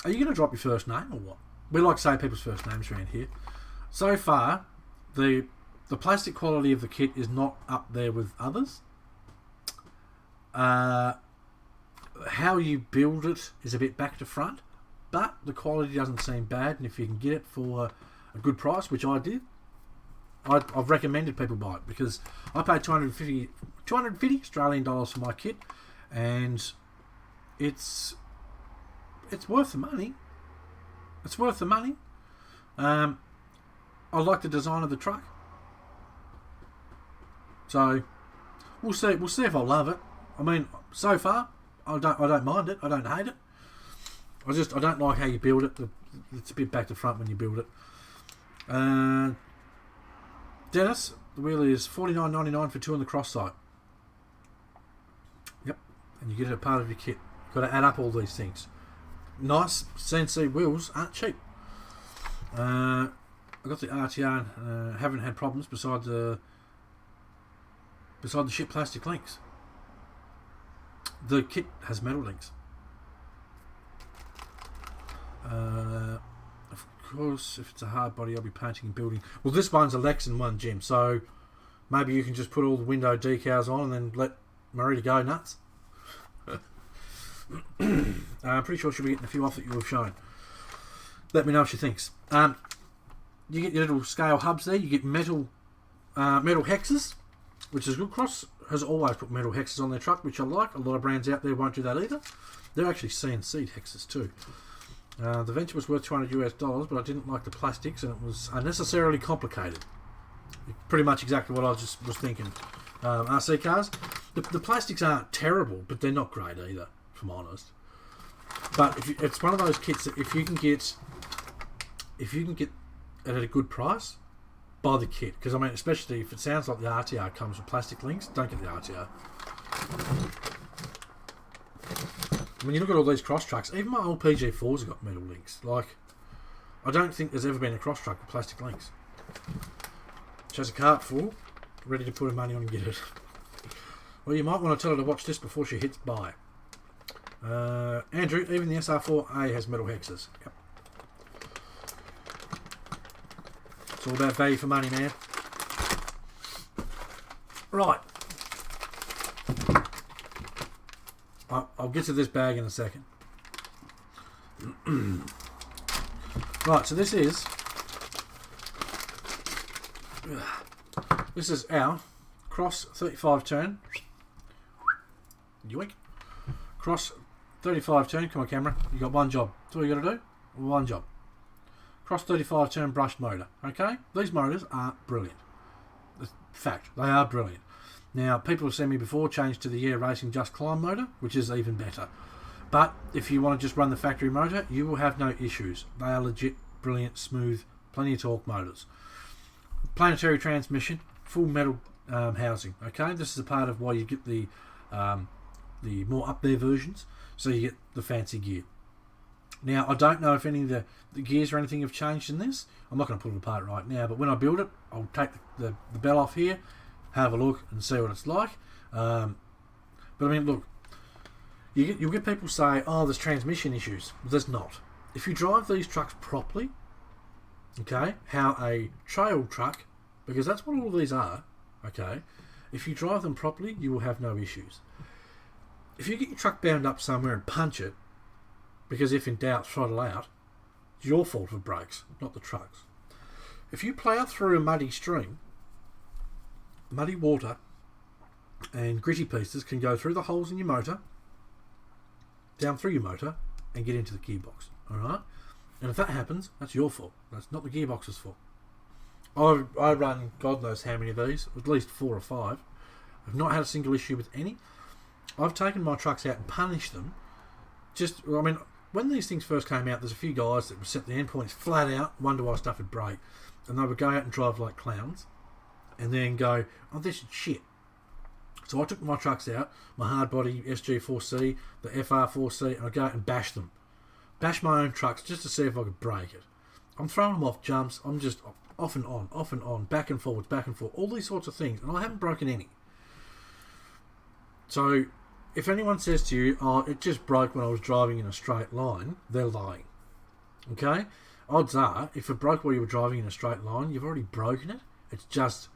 are you going to drop your first name or what? We like to say people's first names around here. So far, the plastic quality of the kit is not up there with others. How you build it is a bit back to front, but the quality doesn't seem bad, and if you can get it for a good price, which I did, I've recommended people buy it because I paid 250 Australian dollars for my kit, and it's worth the money. It's worth the money. I like the design of the truck, so we'll see if I love it. I mean, so far I don't mind it. I don't hate it. I don't like how you build it. It's a bit back to front when you build it. Dennis, the wheel is $49.99 for 2 on the cross site. Yep, and you get it a part of your kit. You've got to add up all these things. Nice Cnc wheels aren't cheap. I got the RTR. Haven't had problems beside the shit plastic links. The kit has metal links. Of course, if it's a hard body, I'll be painting and building. Well, this one's a Lexan one, Jim, so maybe you can just put all the window decals on and then let Marita go nuts. I'm pretty sure she'll be getting a few off that you have shown. Let me know what she thinks. You get your little scale hubs there. You get metal hexes, which is good. Cross has always put metal hexes on their truck, which I like. A lot of brands out there won't do that either. They're actually CNC hexes too. The Venture was worth $200 US, but I didn't like the plastics and it was unnecessarily complicated. Pretty much exactly what I was thinking. RC cars, the plastics aren't terrible, but they're not great either, if I'm honest. But it's one of those kits that if you can get it at a good price, buy the kit. Because I mean, especially if it sounds like the RTR comes with plastic links, don't get the RTR. When you look at all these cross trucks, even my old PG4s have got metal links. Like, I don't think there's ever been a cross truck with plastic links. She has a cart full, ready to put her money on and get it. Well, you might want to tell her to watch this before she hits buy. Andrew, even the SR4A has metal hexes. Yep. It's all about value for money, man. Right. I'll get to this bag in a second. Right, so this is our cross 35 turn. Yoink. Cross 35 turn. Come on, camera. You got one job. That's all you got to do. One job. Cross 35 turn brushed motor. Okay? These motors are brilliant. Fact, they are brilliant. Now, people have seen me before change to the Air Racing Just Climb motor, which is even better. But if you want to just run the factory motor, you will have no issues. They are legit, brilliant, smooth, plenty of torque motors. Planetary transmission, full metal housing. Okay, this is a part of why you get the more up there versions, so you get the fancy gear. Now, I don't know if any of the gears or anything have changed in this. I'm not going to pull it apart right now, but when I build it, I'll take the bell off here, have a look and see what it's like. But I mean, look, you'll get people say, oh, there's transmission issues. There's not. If you drive these trucks properly, okay, how a trail truck, because that's what all of these are, okay, if you drive them properly, you will have no issues. If you get your truck bound up somewhere and punch it, because if in doubt, throttle out, it's your fault if it breaks, not the truck's. If you plough through a muddy stream, muddy water and gritty pieces can go through the holes in your motor, down through your motor, and get into the gearbox. Alright? And if that happens, that's your fault. That's not the gearbox's fault. I run God knows how many of these, at least 4 or 5. I've not had a single issue with any. I've taken my trucks out and punished them. I mean, when these things first came out, there's a few guys that would set the endpoints flat out, wonder why stuff would break. And they would go out and drive like clowns, and then go, oh, this is shit. So I took my trucks out, my hard body SG4C, the FR4C, and I go out and bash them. Bash my own trucks just to see if I could break it. I'm throwing them off jumps, I'm just off and on, back and forwards, all these sorts of things, and I haven't broken any. So, if anyone says to you, oh, it just broke when I was driving in a straight line, they're lying. Okay? Odds are, if it broke while you were driving in a straight line, you've already broken it. It's just,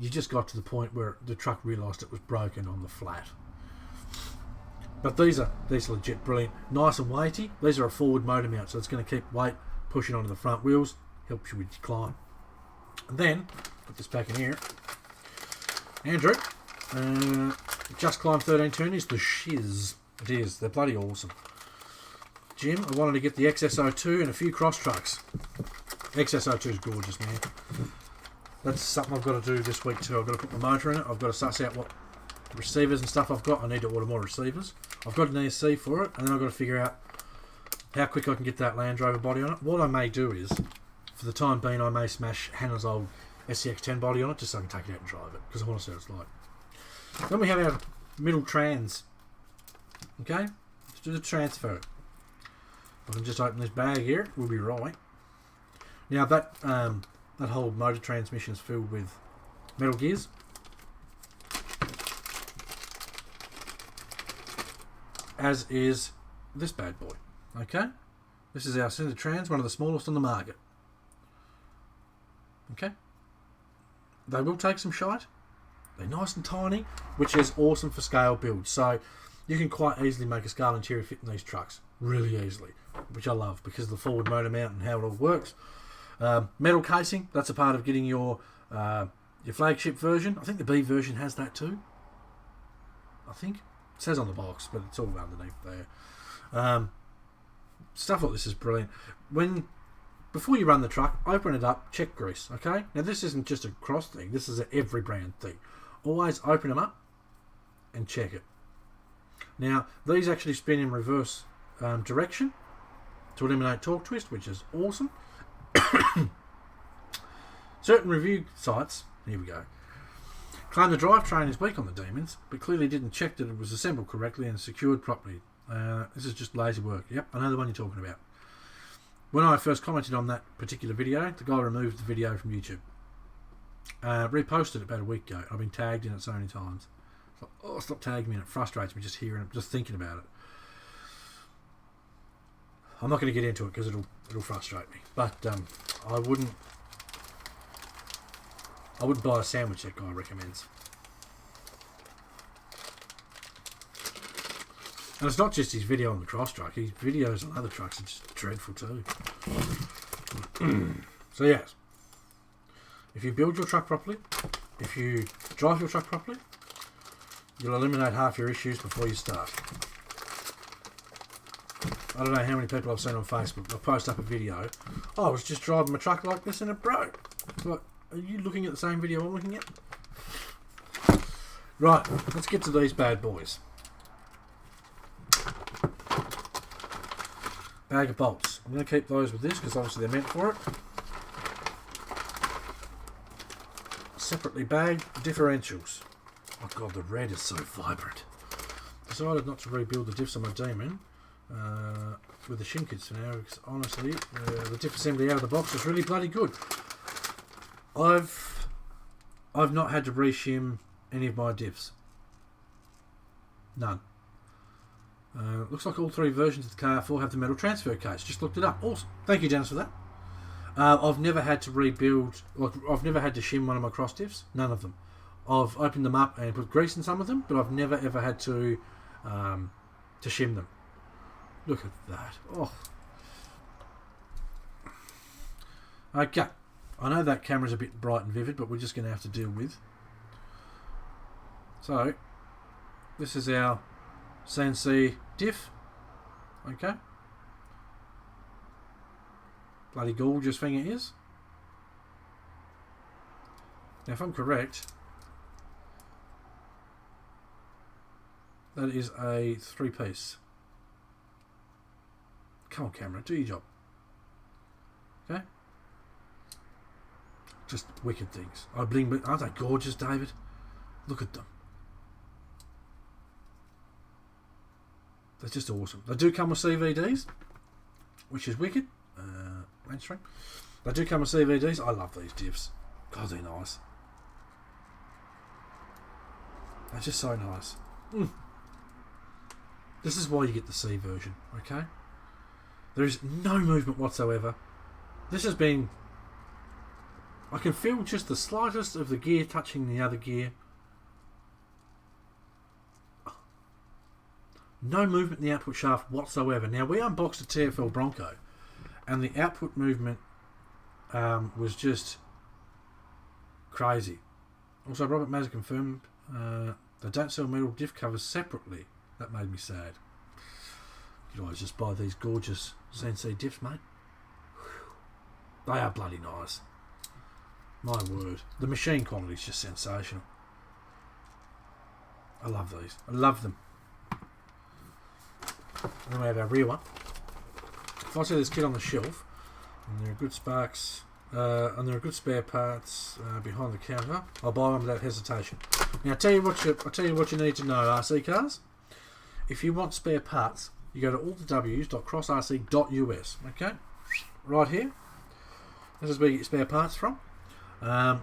you just got to the point where the truck realised it was broken on the flat. But these are legit brilliant. Nice and weighty. These are a forward motor mount, so it's going to keep weight pushing onto the front wheels. Helps you with your climb. And then, put this back in here. Andrew, Just Climb 13 turn is the shiz. It is. They're bloody awesome. Jim, I wanted to get the XSO2 and a few cross trucks. XSO2 is gorgeous, man. That's something I've got to do this week too. I've got to put my motor in it. I've got to suss out what receivers and stuff I've got. I need to order more receivers. I've got an ESC for it, and then I've got to figure out how quick I can get that Land Rover body on it. What I may do is, for the time being, I may smash Hannah's old SCX10 body on it just so I can take it out and drive it, because I want to see what it's like. Then we have our middle trans. Okay, let's do the transfer. I can just open this bag here. We'll be right. Now that whole motor transmission is filled with metal gears. As is this bad boy. Okay, this is our Cinder Trans, one of the smallest on the market. Okay, they will take some shite. They're nice and tiny, which is awesome for scale builds. So you can quite easily make a scale interior fit in these trucks, really easily, which I love because of the forward motor mount and how it all works. Metal casing, that's a part of getting your flagship version. I think the B version has that too. I think it says on the box, but it's all underneath there. Stuff like this is brilliant. Before you run the truck, open it up, check grease. Okay, now this isn't just a Cross thing. This is an every brand thing. Always open them up and check it. Now these actually spin in reverse direction to eliminate torque twist, which is awesome. Certain review sites, here we go, claim the drivetrain is weak on the Demons, but clearly didn't check that it was assembled correctly and secured properly. This is just lazy work. Yep, I know the one you're talking about. When I first commented on that particular video, the guy removed the video from YouTube. Reposted it about a week ago. I've been tagged in it so many times. It's like, oh, stop tagging me, and it frustrates me just hearing it, just thinking about it. I'm not going to get into it because it'll frustrate me. But I wouldn't buy a sandwich that guy recommends. And it's not just his video on the Cross truck. His videos on other trucks are just dreadful too. So yes, if you build your truck properly, if you drive your truck properly, you'll eliminate half your issues before you start. I don't know how many people I've seen on Facebook. They'll post up a video. Oh, I was just driving my truck like this and it broke. It's like, are you looking at the same video I'm looking at? Right, let's get to these bad boys. Bag of bolts. I'm going to keep those with this because obviously they're meant for it. Separately bagged differentials. Oh god, the red is so vibrant. Decided not to rebuild the diffs on my Demon. with the shim kits for now, because honestly, the diff assembly out of the box is really bloody good. I've not had to reshim any of my diffs. None. Looks like all 3 versions of the KR4 have the metal transfer case. Just looked it up. Awesome. Thank you, Dennis, for that. I've never had to rebuild, like I've never had to shim one of my cross diffs. None of them. I've opened them up and put grease in some of them, but I've never ever had to shim them. Look at that. Oh. Okay. I know that camera's a bit bright and vivid, but we're just going to have to deal with. So, this is our Cnc diff. Okay. Bloody gorgeous thing it is. Now, if I'm correct, that is a 3-piece. Come on, camera, do your job. Okay? Just wicked things. I bling, aren't they gorgeous, David? Look at them. They're just awesome. They do come with CVDs, which is wicked. Mainstream. They do come with CVDs. I love these diffs. God, they're nice. They're just so nice. This is why you get the C version, okay? There is no movement whatsoever. This has been... I can feel just the slightest of the gear touching the other gear. No movement in the output shaft whatsoever. Now, we unboxed a TFL Bronco, and the output movement was just crazy. Also, Robert Mazza confirmed they don't sell metal diff covers separately. That made me sad. You guys just buy these gorgeous Cnc diffs, mate. Whew. They are bloody nice. My word. The machine quality is just sensational. I love these. I love them. And then we have our rear one. If I see this kit on the shelf, and there are good sparks, and there are good spare parts behind the counter, I'll buy one without hesitation. Now, I'll tell you what you need to know, RC cars. If you want spare parts, you go to allthews.crossrc.us. Okay, right here. This is where you get spare parts from. The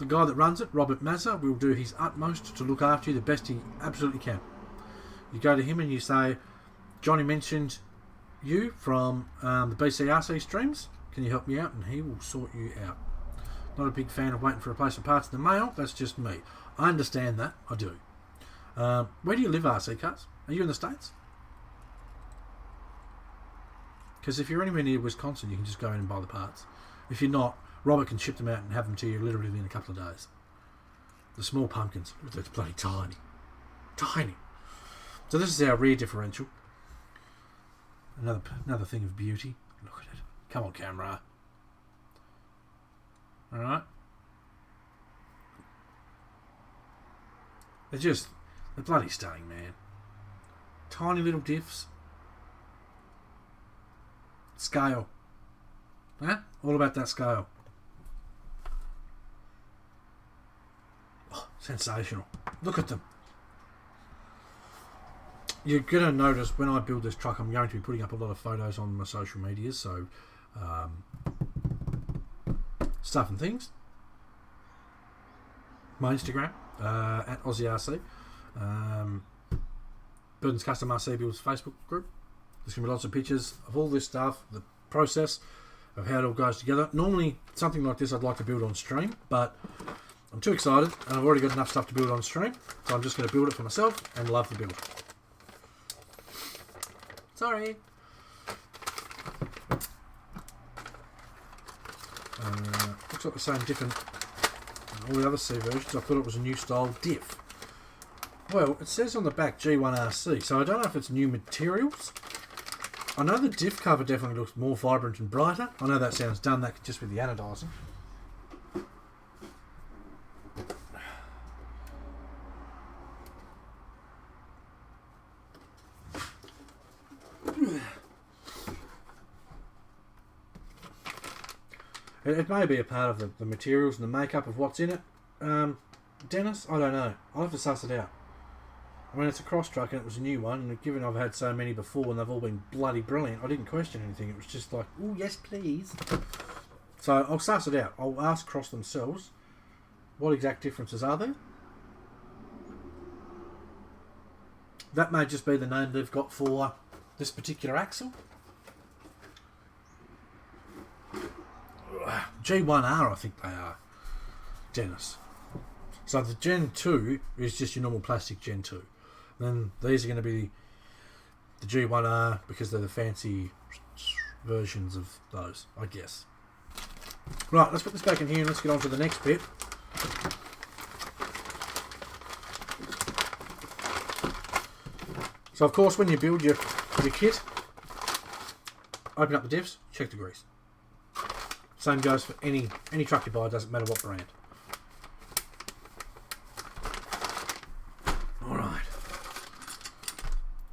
guy that runs it, Robert Mazza, will do his utmost to look after you the best he absolutely can. You go to him and you say, Johnny mentioned you from the BCRC streams. Can you help me out? And he will sort you out. Not a big fan of waiting for replacement parts in the mail. That's just me. I understand that. I do. Where do you live, RC cars? Are you in the States? Because if you're anywhere near Wisconsin, you can just go in and buy the parts. If you're not, Robert can ship them out and have them to you literally in a couple of days. The small pumpkins. They're bloody tiny. Tiny. So this is our rear differential. Another thing of beauty. Look at it. Come on, camera. Alright. They're bloody stunning, man. Tiny little diffs. Scale. Huh? All about that scale. Oh, sensational. Look at them. You're going to notice when I build this truck, I'm going to be putting up a lot of photos on my social medias, so stuff and things. My Instagram, at AussieRC. Burton's Custom RC Builds Facebook group. There's going to be lots of pictures of all this stuff, the process of how it all goes together. Normally, something like this I'd like to build on stream, but I'm too excited, and I've already got enough stuff to build on stream, so I'm just going to build it for myself and love the build. Sorry. Looks like the same different all the other C versions. I thought it was a new style diff. Well, it says on the back G1RC, so I don't know if it's new materials. I know the diff cover definitely looks more vibrant and brighter. I know that sounds done, that could just be the anodizing. It may be a part of the materials and the makeup of what's in it. Dennis, I don't know. I'll have to suss it out. I mean, it's a cross truck and it was a new one, and given I've had so many before and they've all been bloody brilliant, I didn't question anything. It was just like, oh yes please. So I'll suss it out. I'll ask Cross themselves, what exact differences are there? That may just be the name they've got for this particular axle. G1R I think they are, Dennis. So the Gen 2 is just your normal plastic Gen 2. Then these are going to be the G1R because they're the fancy versions of those, I guess. Right, let's put this back in here and let's get on to the next bit. So of course when you build your kit, open up the diffs, check the grease. Same goes for any truck you buy, doesn't matter what brand. Alright.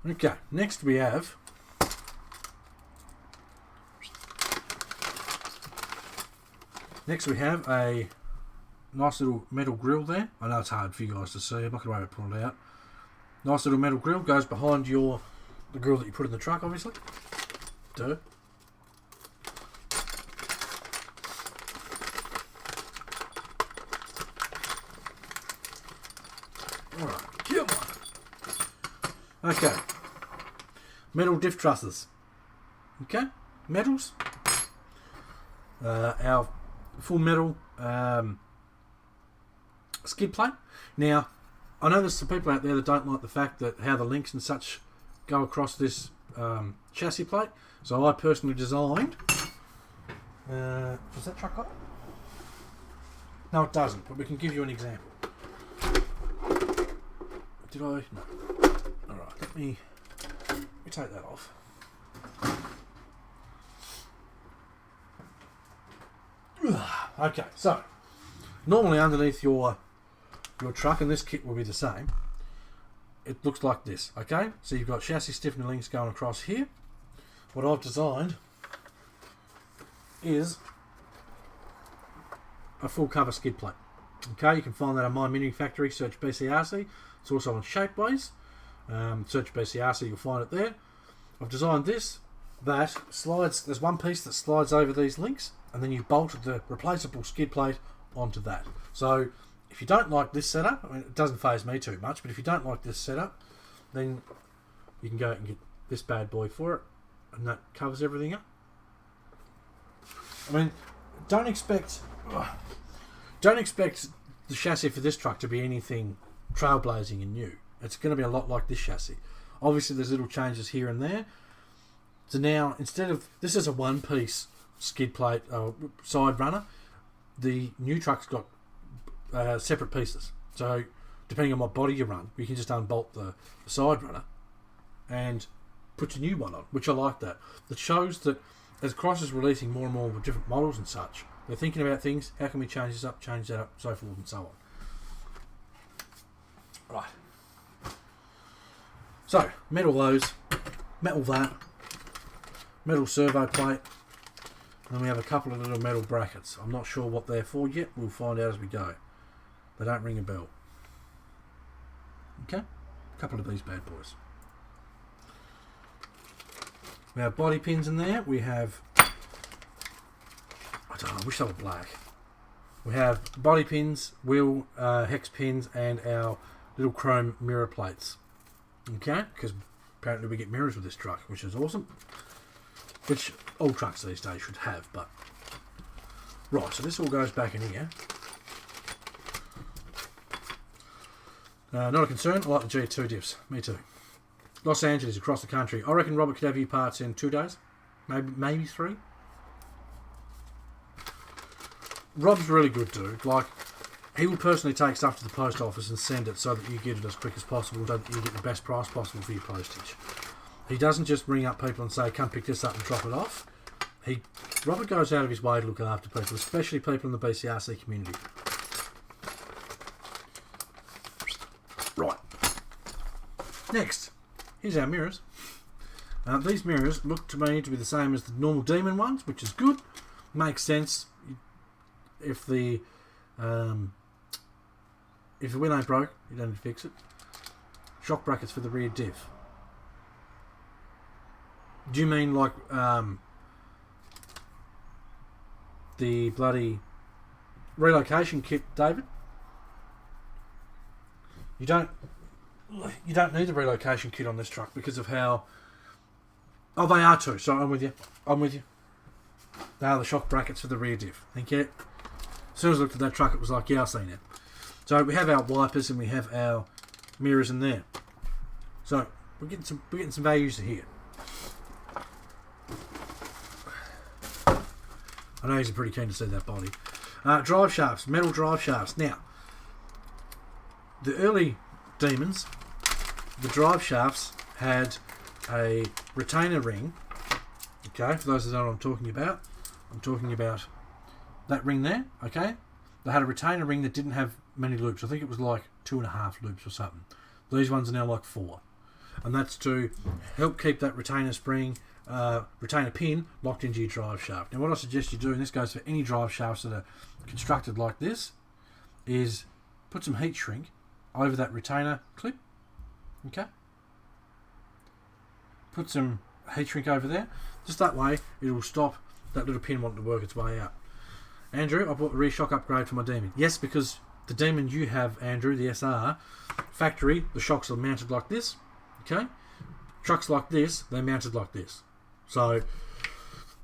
Okay, next we have a nice little metal grill there. I know it's hard for you guys to see, I'm not going to pull it out. Nice little metal grill, goes behind the grill that you put in the truck obviously. Duh. Alright, come on. Okay. Metal diff trusses. Okay, metals. Our full metal skid plate. Now, I know there's some people out there that don't like the fact that how the links and such go across this chassis plate. So I personally designed. Does that truck got? No, it doesn't. But we can give you an example. Did I? No. All right. Let me take that off. Okay, so normally underneath your truck, and this kit will be the same, it looks like this. Okay, so you've got chassis stiffener links going across here. What I've designed is a full cover skid plate. Okay, you can find that on My Mini Factory, search BCRC. It's also on Shapeways, search BCRC, you'll find it there. I've designed this that slides, there's one piece that slides over these links, and then you bolt the replaceable skid plate onto that. So if you don't like this setup, I mean, it doesn't faze me too much, but if you don't like this setup, then you can go out and get this bad boy for it, and that covers everything up. I mean, don't expect the chassis for this truck to be anything trailblazing and new. It's going to be a lot like this chassis. Obviously there's little changes here and there. So now, instead of, this is a one-piece skid plate side runner, the new truck's got separate pieces. So depending on what body you run, you can just unbolt the side runner and put your new one on, which I like that. That shows that as Cross is releasing more and more with different models and such, they're thinking about things, how can we change this up, change that up, so forth and so on. Right. So, metal those, metal that, metal servo plate, and then we have a couple of little metal brackets. I'm not sure what they're for yet, we'll find out as we go. They don't ring a bell. Okay, a couple of these bad boys. We have body pins in there, we have, I don't know, I wish they were black. We have body pins, wheel hex pins, and our little chrome mirror plates. Okay, because apparently we get mirrors with this truck, which is awesome. Which all trucks these days should have, but... Right, so this all goes back in here. Not a concern, I like the G2 diffs. Me too. Los Angeles, across the country. I reckon Robert could have you parts in 2 days. Maybe 3. Rob's a really good dude. Like, he will personally take stuff to the post office and send it so that you get it as quick as possible, so that you get the best price possible for your postage. He doesn't just ring up people and say, come pick this up and drop it off. Robert goes out of his way to look after people, especially people in the BCRC community. Right. Next, here's our mirrors. These mirrors look to me to be the same as the normal Demon ones, which is good. Makes sense. If the wheel ain't broke, you don't need to fix it. shock brackets for the rear diff. Do you mean like the bloody relocation kit, David? You don't need the relocation kit on this truck because of how... Oh, they are too. So I'm with you. They are the shock brackets for the rear diff. Thank you. As soon as I looked at that truck, it was like, yeah, I've seen it. So we have our wipers and we have our mirrors in there. So we're getting some values here. I know he's pretty keen to see that body. Drive shafts, metal drive shafts. Now, the early Demons, the drive shafts had a retainer ring. Okay, for those that don't know what I'm talking about that ring there. Okay, they had a retainer ring that didn't have many loops. I think it was like 2.5 loops or something. These ones are now like 4, and that's to help keep that retainer pin locked into your drive shaft. Now, what I suggest you do, and this goes for any drive shafts that are constructed like this, is put some heat shrink over that retainer clip. Okay, put some heat shrink over there. Just that way, it will stop that little pin wanting to work its way out. Andrew, I bought a rear shock upgrade for my Demon. Yes, because the Demon you have, Andrew, the SR, factory, the shocks are mounted like this. Okay? Trucks like this, they're mounted like this. So,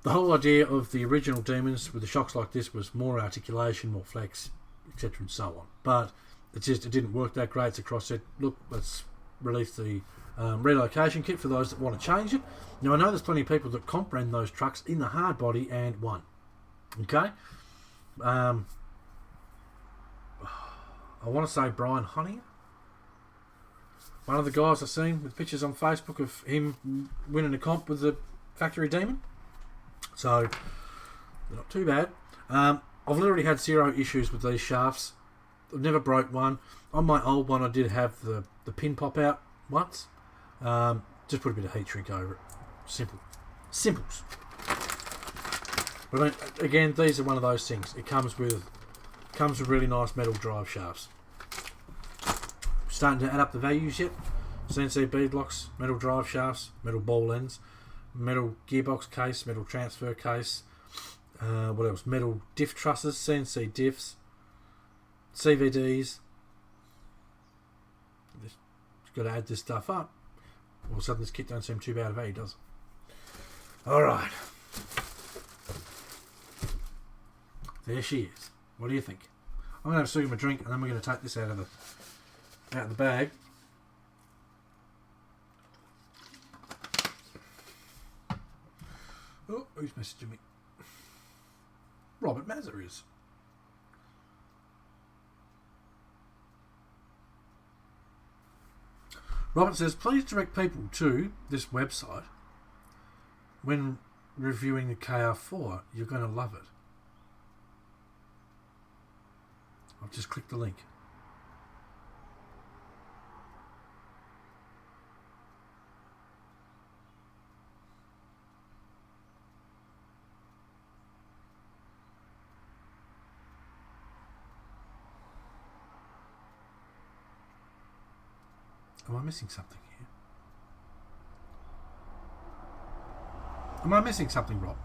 the whole idea of the original Demons with the shocks like this was more articulation, more flex, etc. and so on. But it didn't work that great. So Cross said, look, let's release the relocation kit for those that want to change it. Now, I know there's plenty of people that comp ran those trucks in the hard body and won. Okay? I want to say Brian Honey, one of the guys I've seen with pictures on Facebook of him winning a comp with the factory Demon. So, not too bad. I've literally had 0 issues with these shafts. I've never broke one. On my old one, I did have the pin pop out once. Just put a bit of heat shrink over it. Simples. But again, these are one of those things. It comes with really nice metal drive shafts. Starting to add up the values yet? Cnc Boot Locks, metal drive shafts, metal ball ends, metal gearbox case, metal transfer case. What else? Metal diff trusses, CNC diffs, CVDs. Just got to add this stuff up. All of a sudden, this kit don't seem too bad of value, does it? All right. There she is. What do you think? I'm going to have a swig of my drink, and then we're going to take this out of the bag. Oh, who's messaging me? Robert Mazza is. Robert says, please direct people to this website when reviewing the KR4. You're going to love it. I've just clicked the link. Am I missing something here? Am I missing something, Rob?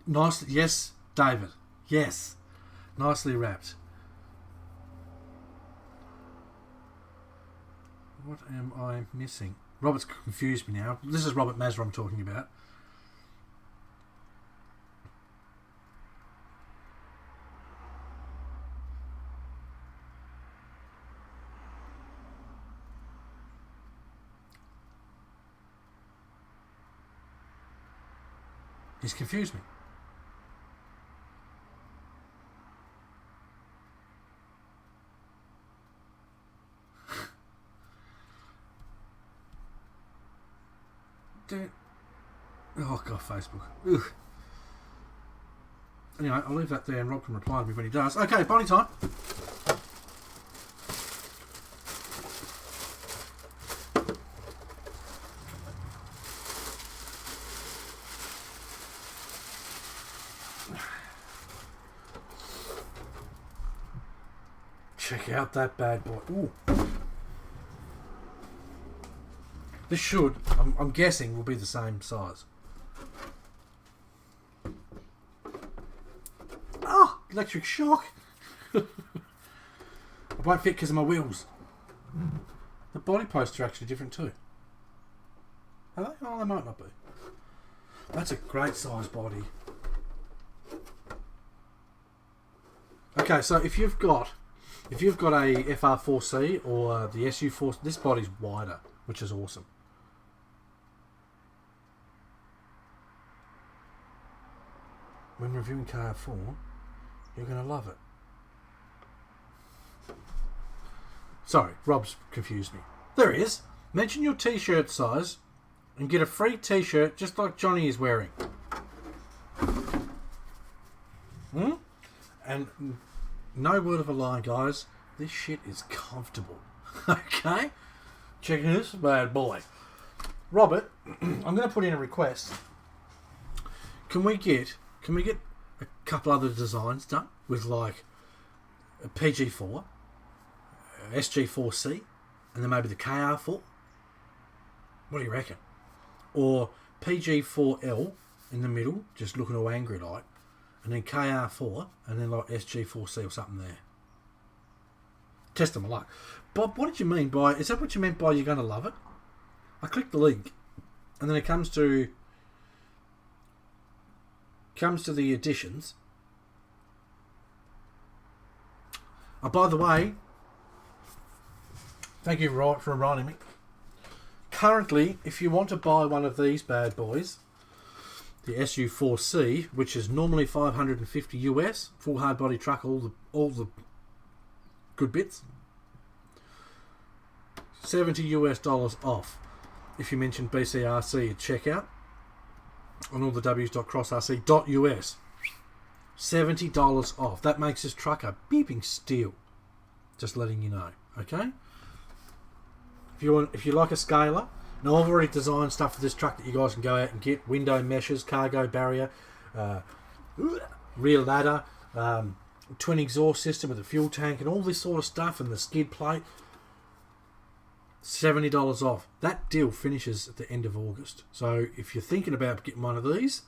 Nice, yes, David. Yes, nicely wrapped. What am I missing? Robert's confused me now. This is Robert Mazza I'm talking about. He's confused me. Oh god, Facebook. Ugh. Anyway, I'll leave that there and Rob can reply to me when he does. Okay, body time. check out that bad boy. Ooh. This should, I'm guessing, will be the same size. Ah, electric shock. It won't fit because of my wheels. The body posts are actually different too. Are they? Oh, they might not be. That's a great size body. Okay, so if you've got a FR4C or the SU4, this body's wider, which is awesome. When reviewing KR4, you're going to love it. Sorry, Rob's confused me. There he is. Mention your t-shirt size and get a free t-shirt just like Johnny is wearing. And no word of a lie, guys. This shit is comfortable. Okay? Check this bad boy. Robert, I'm going to put in a request. Can we get a couple other designs done with like a PG4, SG4C, and then maybe the KR4? What do you reckon? Or PG4L in the middle, just looking all angry like, and then KR4, and then like SG4C or something there. Test them alike. Bob, what did you mean by, is that what you meant by you're going to love it? I clicked the link, and then it comes to the additions. Oh, by the way, thank you for reminding me. Currently, if you want to buy one of these bad boys, the SU4C, which is normally $550 US, full hard body truck, all the good bits, $70 US off if you mention BCRC at checkout on all the w's.crossrc.us. $70 off. That makes this truck a beeping steal. Just letting you know, okay? If you like a scaler, now I've already designed stuff for this truck that you guys can go out and get: window meshes, cargo barrier, rear ladder, twin exhaust system with a fuel tank, and all this sort of stuff, and the skid plate. $70 off. That deal finishes at the end of August. So if you're thinking about getting one of these,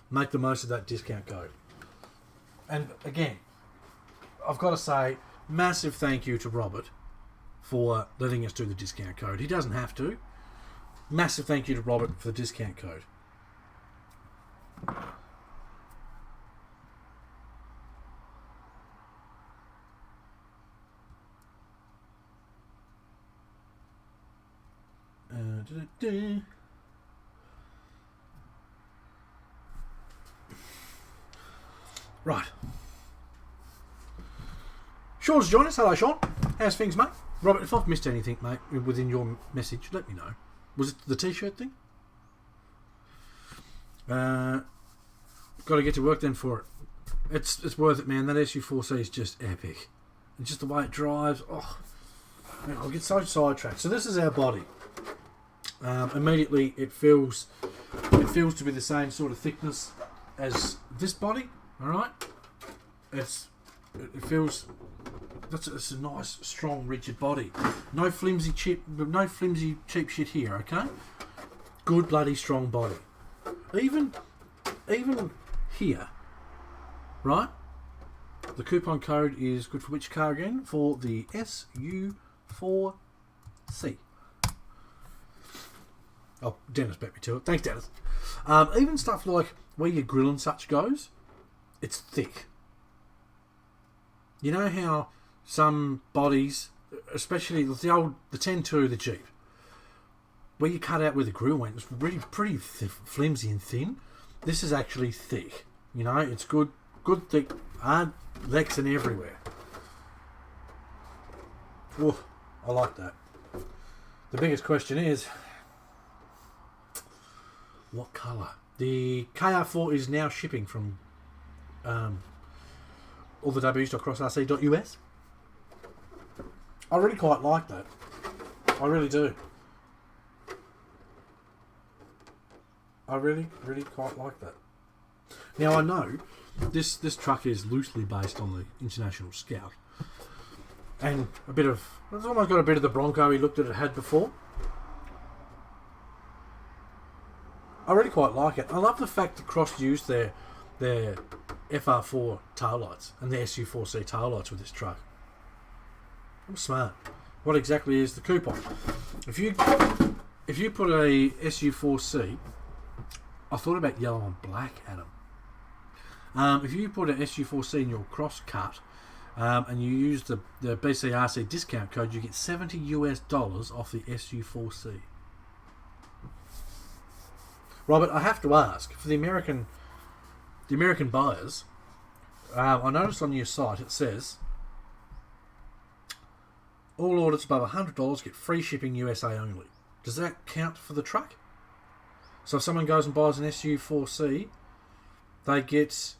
make the most of that discount code. And again, I've got to say, massive thank you to Robert for letting us do the discount code. He doesn't have to. Massive thank you to Robert for the discount code. Right. Sean's joined us. Hello, Sean. How's things, mate? Robert, if I've missed anything, mate, within your message, let me know. Was it the t-shirt thing? Got to get to work then for it. It's worth it, man. That SU4C is just epic. And just the way it drives. Oh, man, I'll get so sidetracked. So this is our body. Immediately it feels to be the same sort of thickness as this body. All right, it feels it's a nice, strong, rigid body. No flimsy cheap shit here. Okay, good bloody strong body. Even here, right? The coupon code is good for which car again? For the SU4C. Oh, Dennis bet me to it. Thanks, Dennis. Even stuff like where your grill and such goes, it's thick. You know how some bodies, especially the 10.2, the Jeep, where you cut out where the grill went, it's really pretty flimsy and thin. This is actually thick. You know, it's good thick, hard Lexan everywhere. Ooh, I like that. The biggest question is, what colour? The KR4 is now shipping from all the w's.crossrc.us. I really quite like that. I really do. I really, really quite like that. Now I know this truck is loosely based on the International Scout, And it's almost got a bit of the Bronco he looked at it had before. I really quite like it. I love the fact that Cross used their FR4 taillights and the SU4C taillights with this truck. I'm smart. What exactly is the coupon? If you put a SU4C, I thought about yellow and black, Adam. If you put an SU4C in your Cross cut and you use the BCRC discount code, you get $70 off the SU4C. Robert, I have to ask, for the American buyers, I noticed on your site it says all orders above $100 get free shipping USA only. Does that count for the truck? So if someone goes and buys an SU4C, they get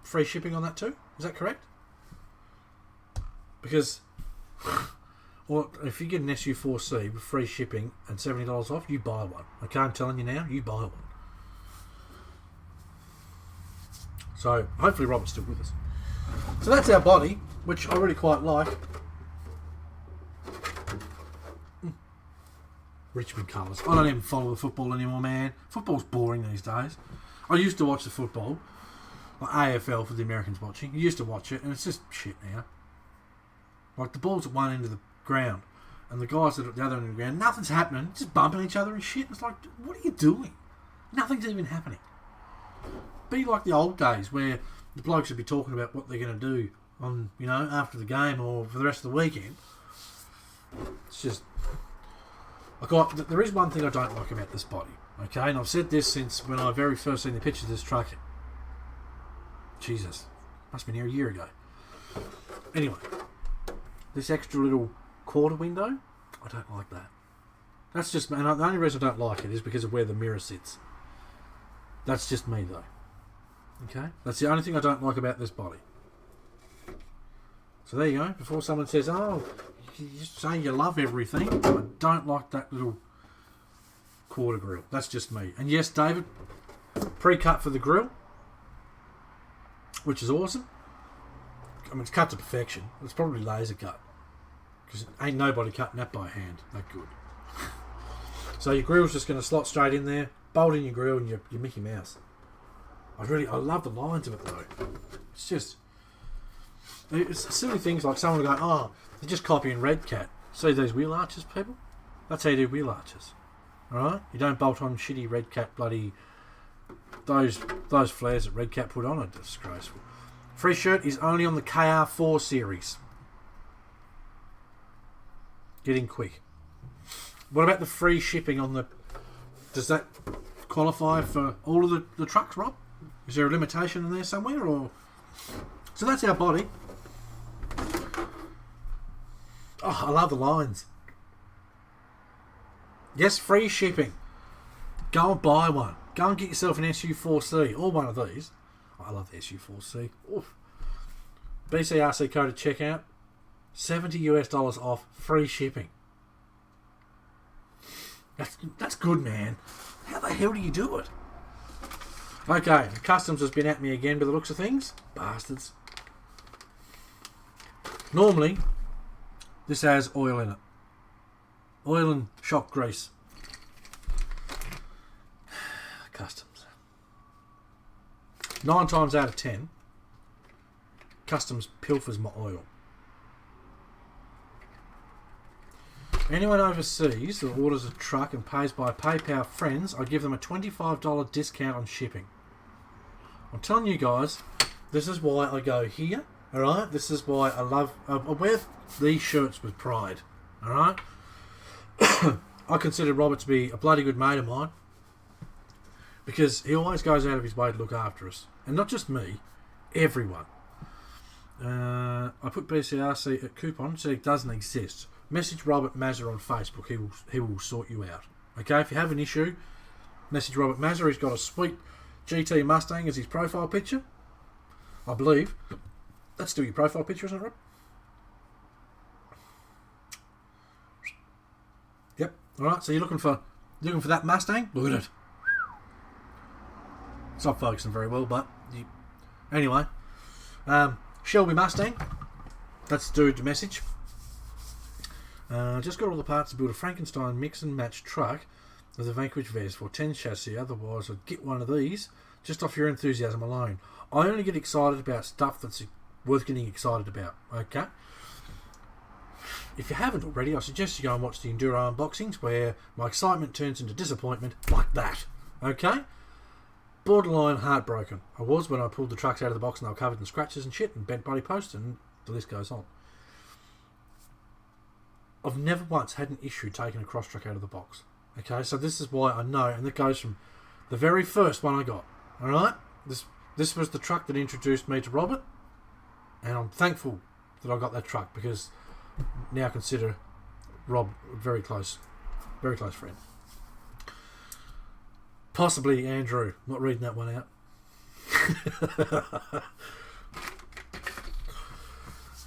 free shipping on that too? Is that correct? Because well, if you get an SU4C with free shipping and $70 off, you buy one. Okay, I'm telling you now, you buy one. So hopefully Robert's still with us. So that's our body, which I really quite like. Richmond colours. I don't even follow the football anymore, man. Football's boring these days. I used to watch the football, like AFL for the Americans watching. You used to watch it, and it's just shit now. Like the ball's at one end of the ground, and the guys that are at the other end of the ground, nothing's happening, just bumping each other and shit. It's like, what are you doing? Nothing's even happening. Be like the old days where the blokes would be talking about what they're going to do on, after the game or for the rest of the weekend. It's just, there is one thing I don't like about this body, okay, and I've said this since when I very first seen the pictures of this truck. Jesus, must have been here a year ago. Anyway, this extra little quarter window, I don't like that. That's just, and the only reason I don't like it is because of where the mirror sits. That's just me though. Okay, that's the only thing I don't like about this body. So there you go. Before someone says, "Oh, you're saying you love everything," I don't like that little quarter grill. That's just me. And yes, David, pre-cut for the grill, which is awesome. I mean, it's cut to perfection. It's probably laser cut because ain't nobody cutting that by hand. That good. So your grill's just going to slot straight in there, bolt in your grill, and your Mickey Mouse. I love the lines of it though. It's silly things like someone going, "Oh, they're just copying Red Cat." See those wheel arches, people? That's how you do wheel arches. Alright? You don't bolt on shitty Red Cat bloody those flares that Red Cat put on are disgraceful. Free shirt is only on the KR4 series. Get in quick. What about the free shipping on the... Does that qualify for all of the trucks, Rob? Is there a limitation in there somewhere, or... So that's our body. Oh, I love the lines. Yes, free shipping. Go and buy one. Go and get yourself an SU4C or one of these. Oh, I love the SU4C. Oof. BCRC code at checkout. $70 off, free shipping. That's good, man. How the hell do you do it? Okay, Customs has been at me again by the looks of things. Bastards. Normally, this has oil in it. Oil and shock grease. Customs. 9 times out of 10, Customs pilfers my oil. Anyone overseas that orders a truck and pays by PayPal friends, I give them a $25 discount on shipping. I'm telling you guys, this is why I go here, alright? This is why I wear these shirts with pride, alright? I consider Robert to be a bloody good mate of mine because he always goes out of his way to look after us. And not just me, everyone. I put BCRC at coupon, so it doesn't exist. Message Robert Mazza on Facebook. He will sort you out. Okay, if you have an issue, message Robert Mazza. He's got a sweet GT Mustang as his profile picture. I believe that's still your profile picture, isn't it, Rob? Yep. All right. So you're looking for that Mustang? Look at it. It's not focusing very well, but anyway. Shelby Mustang. That's the dude's message. Just got all the parts to build a Frankenstein mix and match truck with a Vanquish VS410 chassis. Otherwise, I'd get one of these just off your enthusiasm alone. I only get excited about stuff that's worth getting excited about. Okay. If you haven't already, I suggest you go and watch the Enduro unboxings where my excitement turns into disappointment like that. Okay? Borderline heartbroken. I was when I pulled the trucks out of the box and they were covered in scratches and shit and bent body posts, and the list goes on. I've never once had an issue taking a cross truck out of the box. Okay? So this is why I know, and that goes from the very first one I got. Alright? This was the truck that introduced me to Robert, and I'm thankful that I got that truck because now consider Rob a very close friend. Possibly Andrew. Not reading that one out.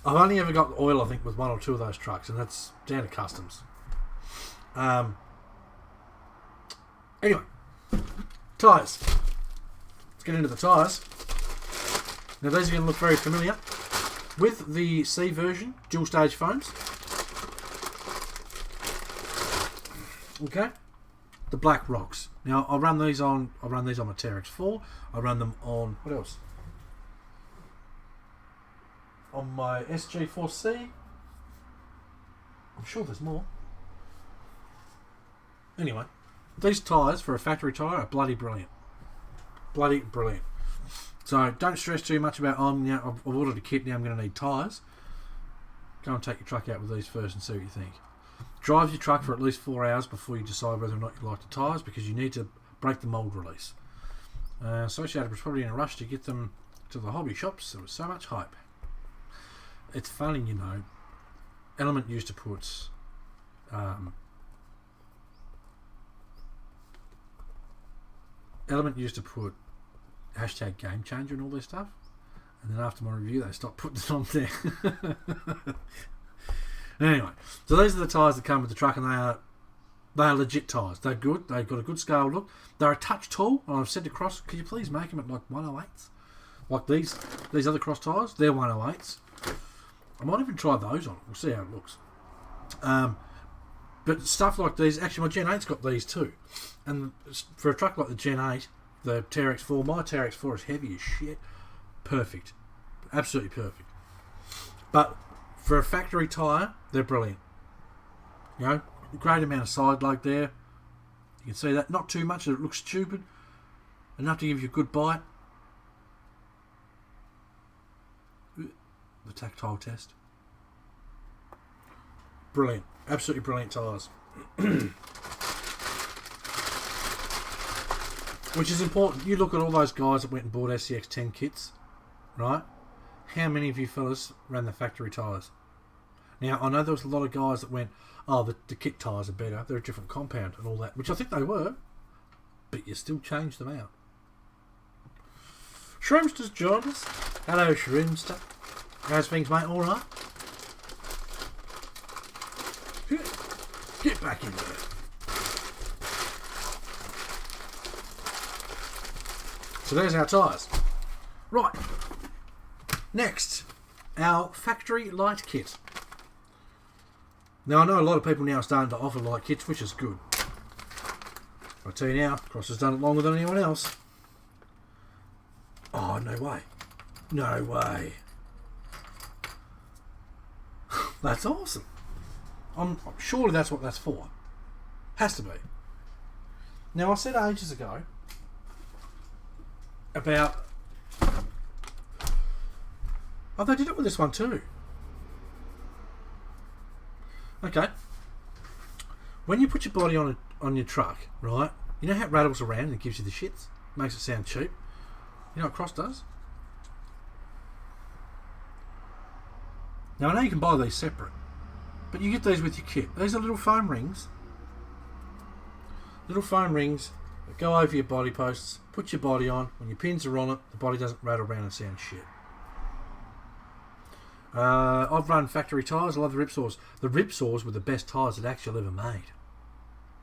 I've only ever got oil, I think, with one or two of those trucks, and that's down to customs. Anyway, tyres. Let's get into the tyres. Now these are going to look very familiar. With the C version, dual stage foams. Okay. The black rocks. Now I run these on my KR4. I run them on what else? On my SG4C. I'm sure there's more. Anyway, these tyres for a factory tyre are bloody brilliant. Bloody brilliant. So don't stress too much about I've ordered a kit, now I'm going to need tyres. Go and take your truck out with these first and see what you think. Drive your truck for at least 4 hours before you decide whether or not you like the tyres, because you need to break the mould release. Associated was probably in a rush to get them to the hobby shops. There was so much hype. It's funny, you know. Element used to put hashtag game changer and all this stuff, and then after my review they stopped putting it on there. Anyway, so these are the tyres that come with the truck, and they are legit tyres. They're good. They've got a good scale look. They're a touch tall, and I've said to Cross, could you please make them at like 108s, like these other Cross tyres? They're 108s. I might even try those on. We'll see how it looks. But stuff like these, actually my Gen 8's got these too, and for a truck like the Gen 8, the KR4, my KR4 is heavy as shit. Perfect. Absolutely perfect. But for a factory tyre, they're brilliant. You know, great amount of side load there. You can see that. Not too much that it looks stupid. Enough to give you a good bite. The tactile test. Brilliant. Absolutely brilliant tyres. Which is important. You look at all those guys that went and bought SCX10 kits, right? How many of you fellas ran the factory tyres? Now, I know there was a lot of guys that went, oh, the kit tyres are better. They're a different compound and all that, which I think they were, but you still changed them out. Shrimster's joined us. Hello, Shrimster. How's things, mate? All right? Get back in there. So there's our tyres. Right. Next, our factory light kit. Now, I know a lot of people now are starting to offer light kits, which is good. I'll tell you now, Cross has done it longer than anyone else. Oh, no way. No way. That's awesome. Surely that's what that's for. Has to be. Now, I said ages ago about... Oh, they did it with this one too. Okay. When you put your body on your truck, right? You know how it rattles around and gives you the shits? Makes it sound cheap. You know what Cross does? Now, I know you can buy these separate, but you get these with your kit. These are little foam rings. Little foam rings that go over your body posts, put your body on. When your pins are on it, the body doesn't rattle around and sound shit. I've run factory tyres. I love the Ripsaws. The Ripsaws were the best tyres that actually ever made.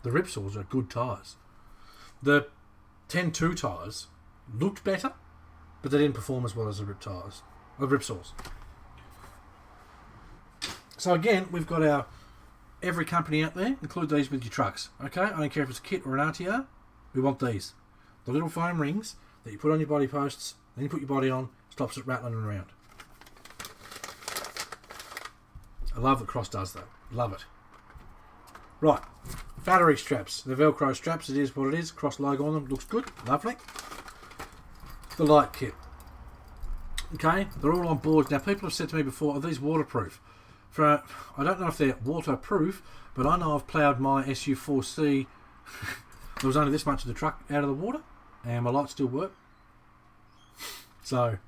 The Ripsaws are good tyres. The 10.2 tyres looked better, but they didn't perform as well as the Rip tyres. of ripsaws. So again, we've got our every company out there. Include these with your trucks. Okay, I don't care if it's a kit or an RTR. We want these. The little foam rings that you put on your body posts, then you put your body on, stops it rattling around. I love that Cross does that. Love it. Right, battery straps. The Velcro straps, it is what it is. Cross logo on them, looks good. Lovely. The light kit. Okay, they're all on board. Now, people have said to me before, are these waterproof? I don't know if they're waterproof, but I know I've ploughed my SU4C. There was only this much of the truck out of the water, and my lights still work. So,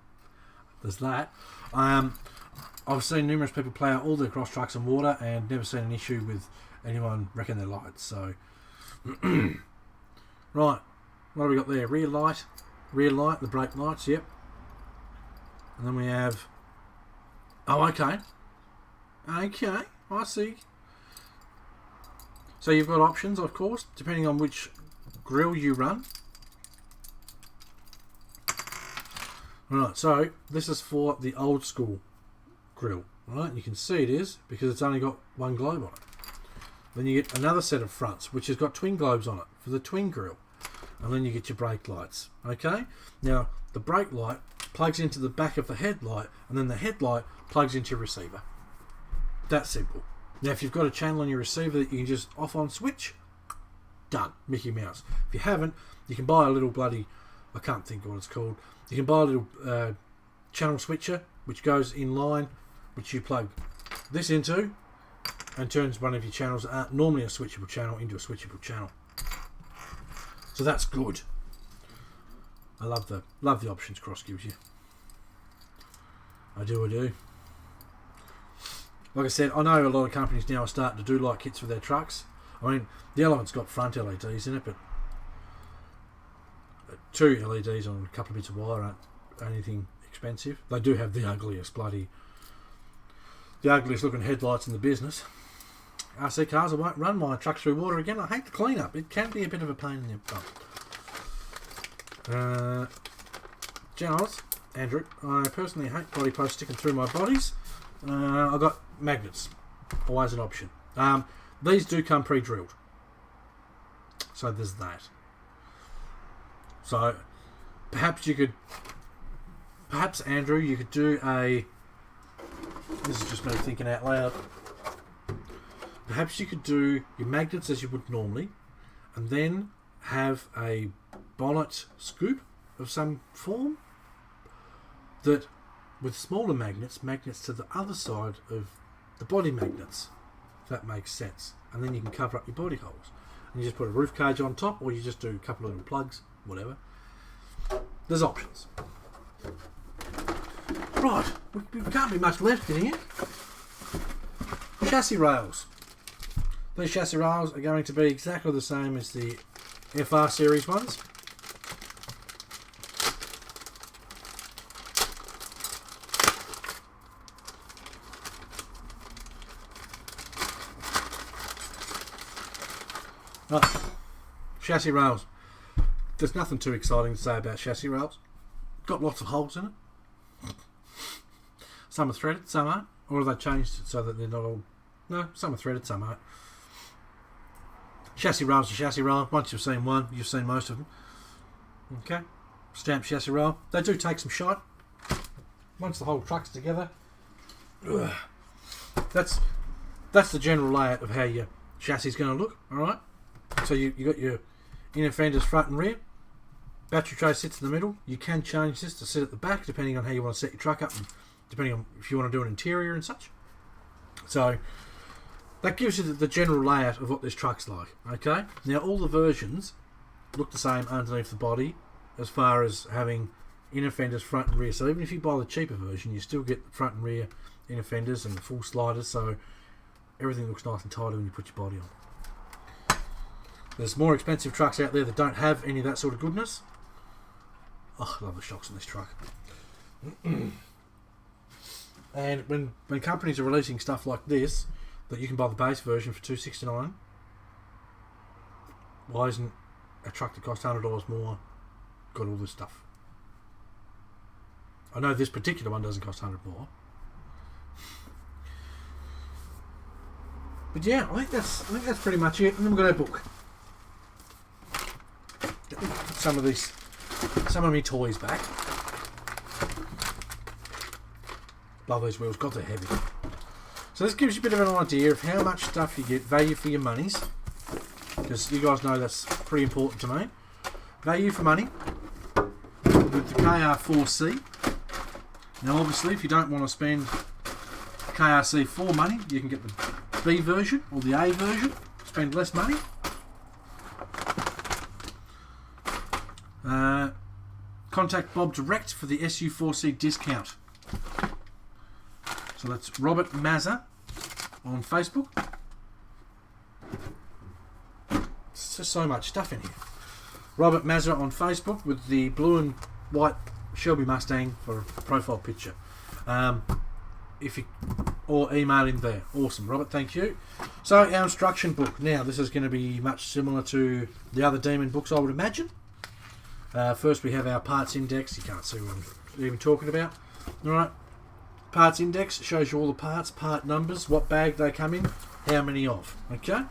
there's that. I've seen numerous people plough all their cross trucks in water and never seen an issue with anyone wrecking their lights. So, right, what have we got there? Rear light, the brake lights, yep. And then we have, oh, okay, I see. So you've got options, of course, depending on which grill you run. Right, so this is for the old school grill, right? You can see it is because it's only got one globe on it. Then you get another set of fronts which has got twin globes on it for the twin grill, and then you get your brake lights. Okay, now the brake light plugs into the back of the headlight, and then the headlight plugs into your receiver. That's simple. Now if you've got a channel on your receiver that you can just off on switch, done, Mickey Mouse. If you haven't, you can buy a little bloody, I can't think of what it's called, you can buy a little channel switcher which goes in line, which you plug this into and turns one of your channels that aren't normally a switchable channel into a switchable channel. So that's good. I love the options Cross gives you. I do. Like I said, I know a lot of companies now are starting to do light kits for their trucks. I mean, the Element's got front LEDs in it, but 2 LEDs on a couple of bits of wire aren't anything expensive. They do have the ugliest looking headlights in the business. RC cars, I won't run my trucks through water again. I hate the cleanup. It can be a bit of a pain in the butt. Giles, Andrew, I personally hate body posts sticking through my bodies. I've got magnets, always an option. These do come pre-drilled, so there's that. So perhaps Andrew, you could do a, this is just me thinking out loud, perhaps you could do your magnets as you would normally, and then have a bonnet scoop of some form that with smaller magnets to the other side of the body magnets, if that makes sense. And then you can cover up your body holes. And you just put a roof cage on top, or you just do a couple of little plugs, whatever. There's options. Right, we can't be much left in here. Chassis rails. These chassis rails are going to be exactly the same as the FR series ones. Chassis rails. There's nothing too exciting to say about chassis rails. Got lots of holes in it. Some are threaded, some aren't. Or have they changed it so that they're not all... No, some are threaded, some aren't. Chassis rails are chassis rail. Once you've seen one, you've seen most of them. Okay. Stamped chassis rail. They do take some shot. Once the whole truck's together. That's the general layout of how your chassis is going to look. Alright. So you got your inner fenders front and rear. Battery tray sits in the middle. You can change this to sit at the back depending on how you want to set your truck up and depending on if you want to do an interior and such. So that gives you the general layout of what this truck's like. Okay. Now all the versions look the same underneath the body as far as having inner fenders front and rear. So even if you buy the cheaper version, you still get the front and rear inner fenders and the full sliders. So everything looks nice and tidy when you put your body on. There's more expensive trucks out there that don't have any of that sort of goodness. Oh, I love the shocks on this truck. And when companies are releasing stuff like this, that you can buy the base version for $269, why isn't a truck that costs $100 more got all this stuff? I know this particular one doesn't cost 100 more. But yeah, I think that's pretty much it. And then we've got our book. Put some of my toys back. Love these wheels. God, they're heavy. So this gives you a bit of an idea of how much stuff you get, value for your monies, because you guys know that's pretty important to me. Value for money with the KR4C. Now obviously if you don't want to spend KRC for money, you can get the B version or the A version, spend less money. Contact Bob direct for the SU4C discount. So that's Robert Mazza on Facebook. It's just so much stuff in here. Robert Mazza on Facebook with the blue and white Shelby Mustang for a profile picture. Or email him there. Awesome, Robert, thank you. So our instruction book. Now this is going to be much similar to the other Demon books, I would imagine. First we have our parts index. You can't see what I'm even talking about. Alright. Parts index shows you all the parts, part numbers, what bag they come in, how many of. Okay?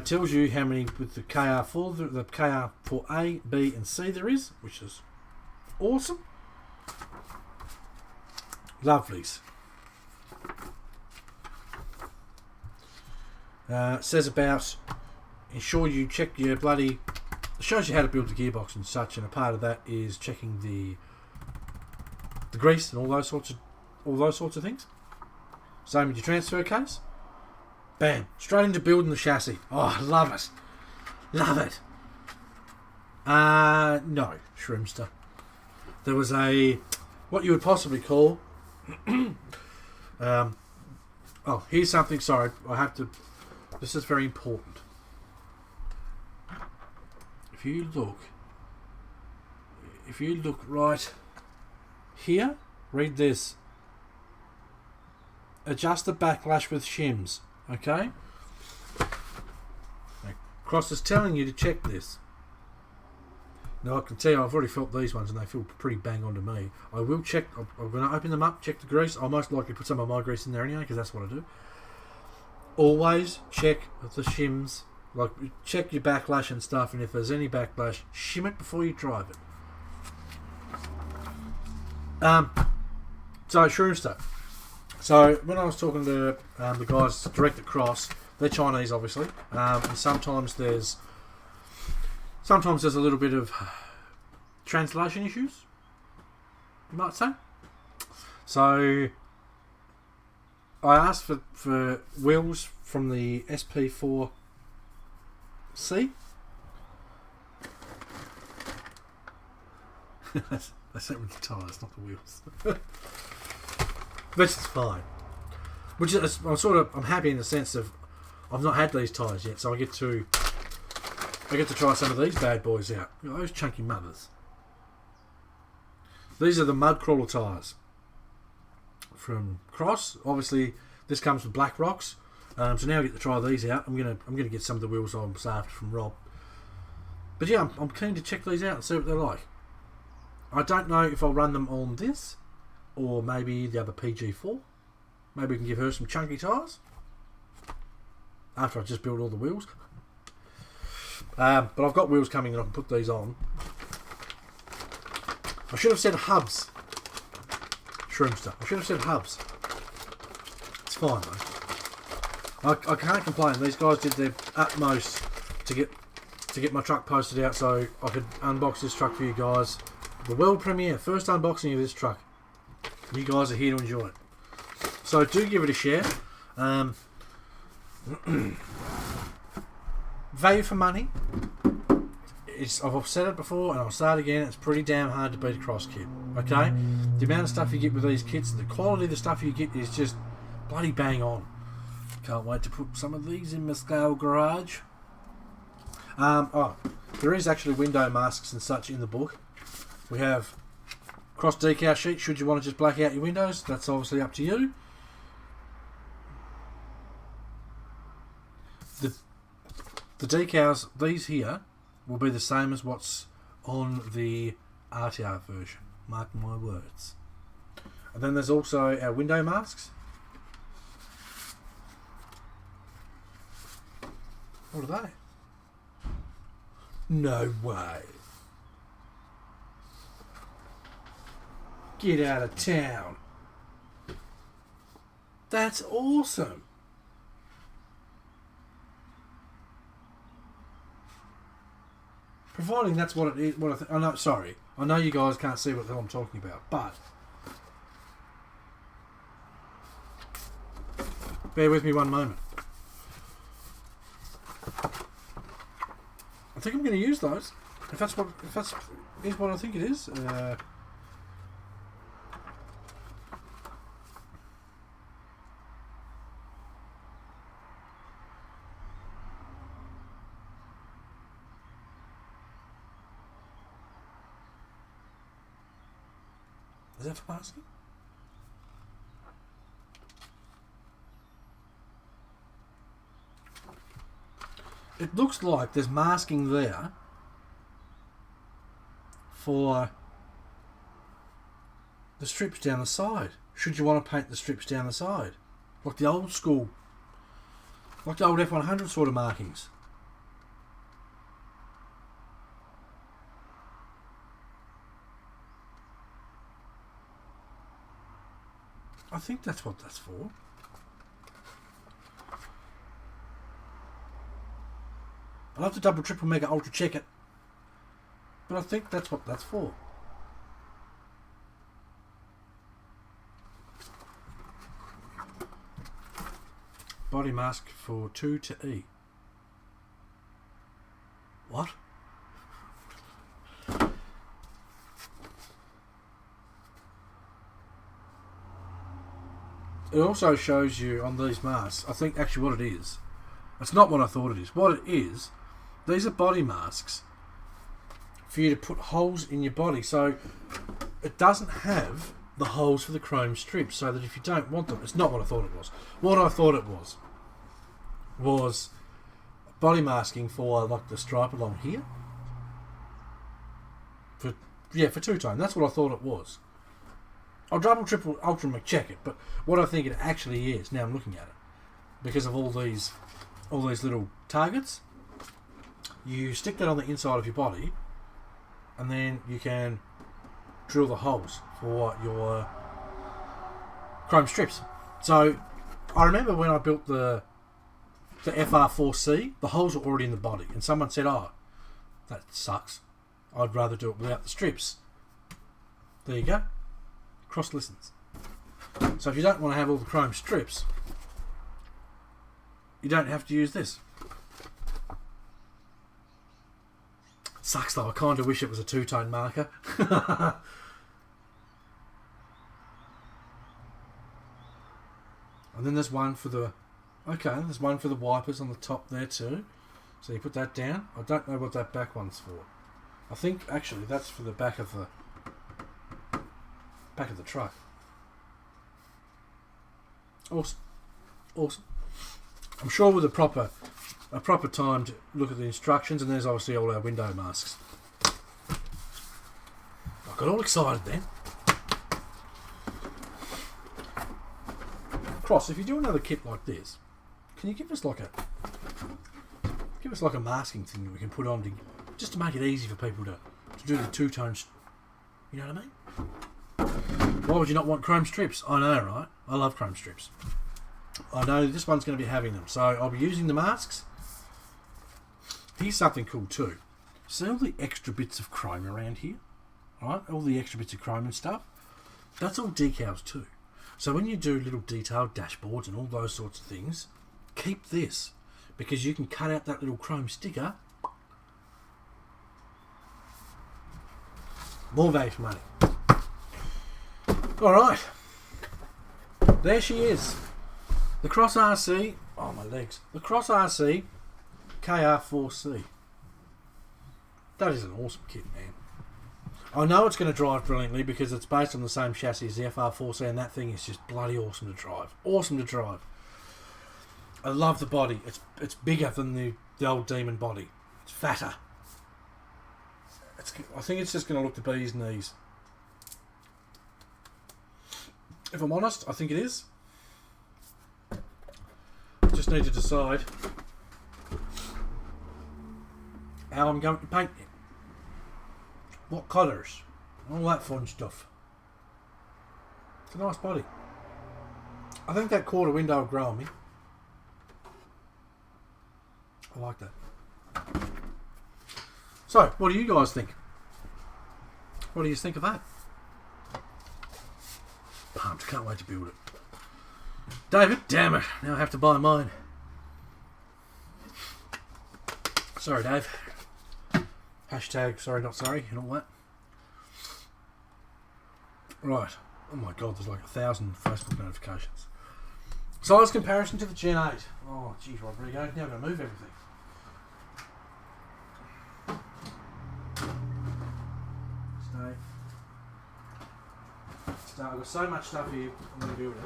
Tells you how many with the KR4, the KR4A, B and C there is, which is awesome. Lovelies. Says about ensure you check your bloody... It shows you how to build the gearbox and such, and a part of that is checking the grease and all those sorts of things. Same with your transfer case. Bam, straight into building the chassis. Oh, I love it. Love it. No, Shrimster. There was what you would possibly call oh, here's something, sorry, this is very important. If you look right here, read this. Adjust the backlash with shims. Okay? Now, Cross is telling you to check this. Now I can tell you I've already felt these ones and they feel pretty bang on to me. I will check, I'm going to open them up, check the grease. I'll most likely put some of my grease in there anyway because that's what I do. Always check the shims. Like, check your backlash and stuff, and if there's any backlash, shim it before you drive it. So, Shroomster. So, when I was talking to the guys direct at Cross, they're Chinese, obviously, and sometimes there's a little bit of translation issues, you might say. So, I asked for wheels from the SP4C. That's it with the tyres, not the wheels. Which is fine. Which is, I'm happy in the sense of I've not had these tyres yet, so I get to try some of these bad boys out. Look at those chunky mothers. These are the mud crawler tyres from Cross. Obviously, this comes with black rocks. So now I get to try these out. I'm gonna get some of the wheels on after from Rob. But yeah, I'm keen to check these out and see what they're like. I don't know if I'll run them on this or maybe the other PG4. Maybe we can give her some chunky tyres after I just build all the wheels. But I've got wheels coming and I can put these on. I should have said hubs. Shroomster. I should have said hubs. It's fine though. I can't complain. These guys did their utmost to get my truck posted out so I could unbox this truck for you guys. The world premiere, first unboxing of this truck. You guys are here to enjoy it. So do give it a share. Value for money. I've said it before and I'll say it again, it's pretty damn hard to beat a Cross kit. Okay? The amount of stuff you get with these kits, the quality of the stuff you get is just bloody bang on. Can't wait to put some of these in my scale garage. There is actually window masks and such in the book. We have Cross decal sheet should you want to just black out your windows. That's obviously up to you. The decals, these here, will be the same as what's on the RTR version. Mark my words. And then there's also our window masks. What are they? No way. Get out of town. That's awesome. Providing that's what it is. What I know. Sorry, I know you guys can't see what the hell I'm talking about, but bear with me one moment. I think I'm going to use those. If that's what I think it is. Is that for masking? It looks like there's masking there for the strips down the side. Should you want to paint the strips down the side, like the old school, like the old F100 sort of markings. I think that's what that's for. I'll have to double, triple, mega, ultra check it. But I think that's what that's for. Body mask for 2 to E. What? It also shows you on these masks, I think actually what it is. It's not what I thought it is. What it is, these are body masks for you to put holes in your body. So it doesn't have the holes for the chrome strips, so that if you don't want them, it's not what I thought it was. What I thought it was body masking for like the stripe along here. For two-tone. That's what I thought it was. I'll double, triple, ultra check it, but what I think it actually is, now I'm looking at it, because of all these little targets, you stick that on the inside of your body, and then you can drill the holes for your chrome strips. So I remember when I built the KR4C, the holes were already in the body, and someone said, "Oh, that sucks. I'd rather do it without the strips." There you go. Cross listens. So if you don't want to have all the chrome strips, you don't have to use this. Sucks though, I kind of wish it was a two-tone marker. And then there's one for the... Okay, there's one for the wipers on the top there too. So you put that down. I don't know what that back one's for. I think actually that's for the back of the truck. Awesome. I'm sure with a proper time to look at the instructions, and there's obviously all our window masks. I got all excited then. Cross, if you do another kit like this, can you give us like a masking thing that we can put on just to make it easy for people to do the two-tones? You know what I mean? Why would you not want chrome strips? I know, right? I love chrome strips. I know this one's going to be having them, so I'll be using the masks. Here's something cool too. See all the extra bits of chrome around here? Right? All the extra bits of chrome and stuff. That's all decals too. So when you do little detailed dashboards and all those sorts of things, keep this, because you can cut out that little chrome sticker. More value for money. Alright, there she is. The Cross RC, oh my legs. The Cross RC KR4C. That is an awesome kit, man. I know it's going to drive brilliantly because it's based on the same chassis as the FR4C, and that thing is just bloody awesome to drive. Awesome to drive. I love the body. It's bigger than the old Demon body. It's fatter. I think it's just going to look the bee's knees. If I'm honest, I think it is. Just need to decide how I'm going to paint it. What colours. All that fun stuff. It's a nice body. I think that quarter window will grow on me. I like that. So, what do you guys think? What do you think of that? Pumped. Can't wait to build it. David, damn it. Now I have to buy mine. Sorry, Dave. Hashtag sorry not sorry and all that. Right. Oh my god, there's like 1,000 Facebook notifications. Size comparison to the Gen 8. Oh, geez, Rodrigo. Now I'm going to move everything. Stay. I've got so much stuff here. I'm going to build it.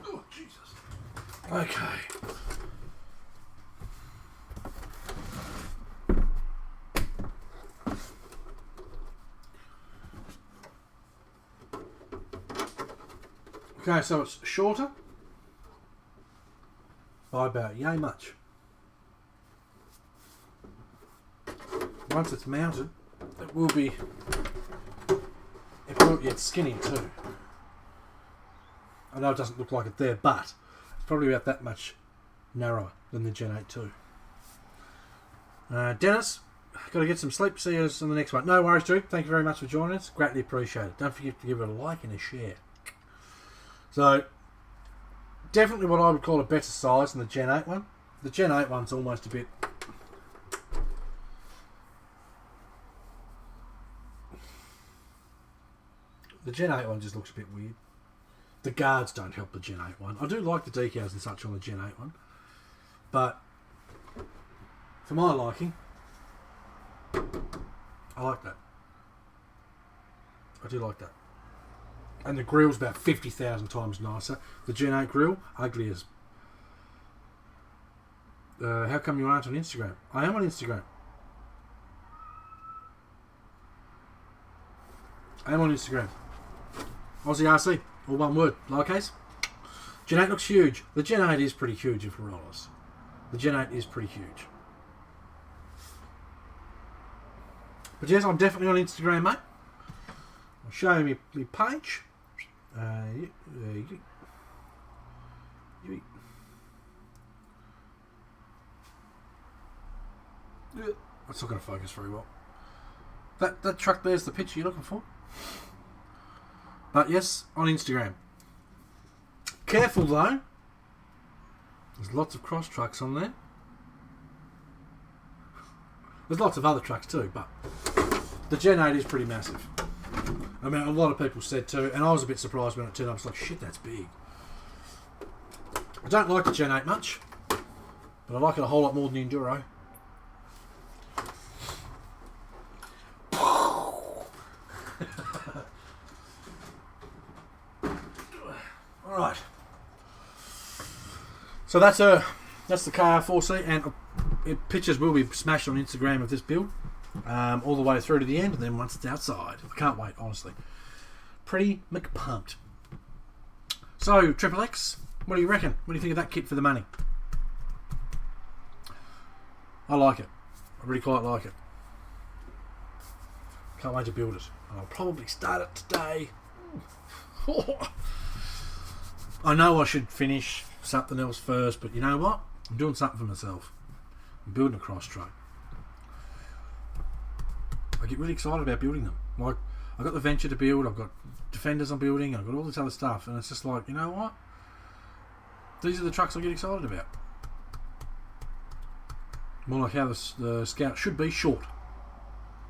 Oh, Jesus. Okay. Okay, so it's shorter by about yay much. Once it's mounted, it will get skinny too. I know it doesn't look like it there, but it's probably about that much narrower than the Gen 8 too. Dennis, got to get some sleep. See you on the next one. No worries, Drew. Thank you very much for joining us. Greatly appreciated. Don't forget to give it a like and a share. So, definitely what I would call a better size than the Gen 8 one. The Gen 8 one's almost a bit... The Gen 8 one just looks a bit weird. The guards don't help the Gen 8 one. I do like the decals and such on the Gen 8 one. But, for my liking, I like that. I do like that. And the grill's about 50,000 times nicer. The Gen 8 grill, ugly as... how come you aren't on Instagram? I am on Instagram. I am on Instagram. Aussie RC, all one word, lowercase. Gen 8 looks huge. The Gen 8 is pretty huge if we're honest. The Gen 8 is pretty huge. But yes, I'm definitely on Instagram, mate. I'll show you my page. That's not going to focus very well. That truck there's the picture you're looking for. But yes, on Instagram. Careful though. There's lots of cross trucks on there. There's lots of other trucks too, but the Gen 8 is pretty massive. I mean, a lot of people said too, and I was a bit surprised when it turned up. I was like, shit, that's big. I don't like the Gen 8 much, but I like it a whole lot more than the Enduro. Alright. So that's the KR4C, and pictures will be smashed on Instagram of this build. All the way through to the end, and then once it's outside, I can't wait, honestly. Pretty McPumped. So, Triple X, what do you reckon? What do you think of that kit for the money? I like it. I really quite like it. Can't wait to build it. And I'll probably start it today. I know I should finish something else first, but you know what? I'm doing something for myself. I'm building a cross truck. I get really excited about building them. Like, I've got the Venture to build, I've got Defenders I'm building, I've got all this other stuff, and it's just like, you know what? These are the trucks I get excited about. More like how the Scout should be, short.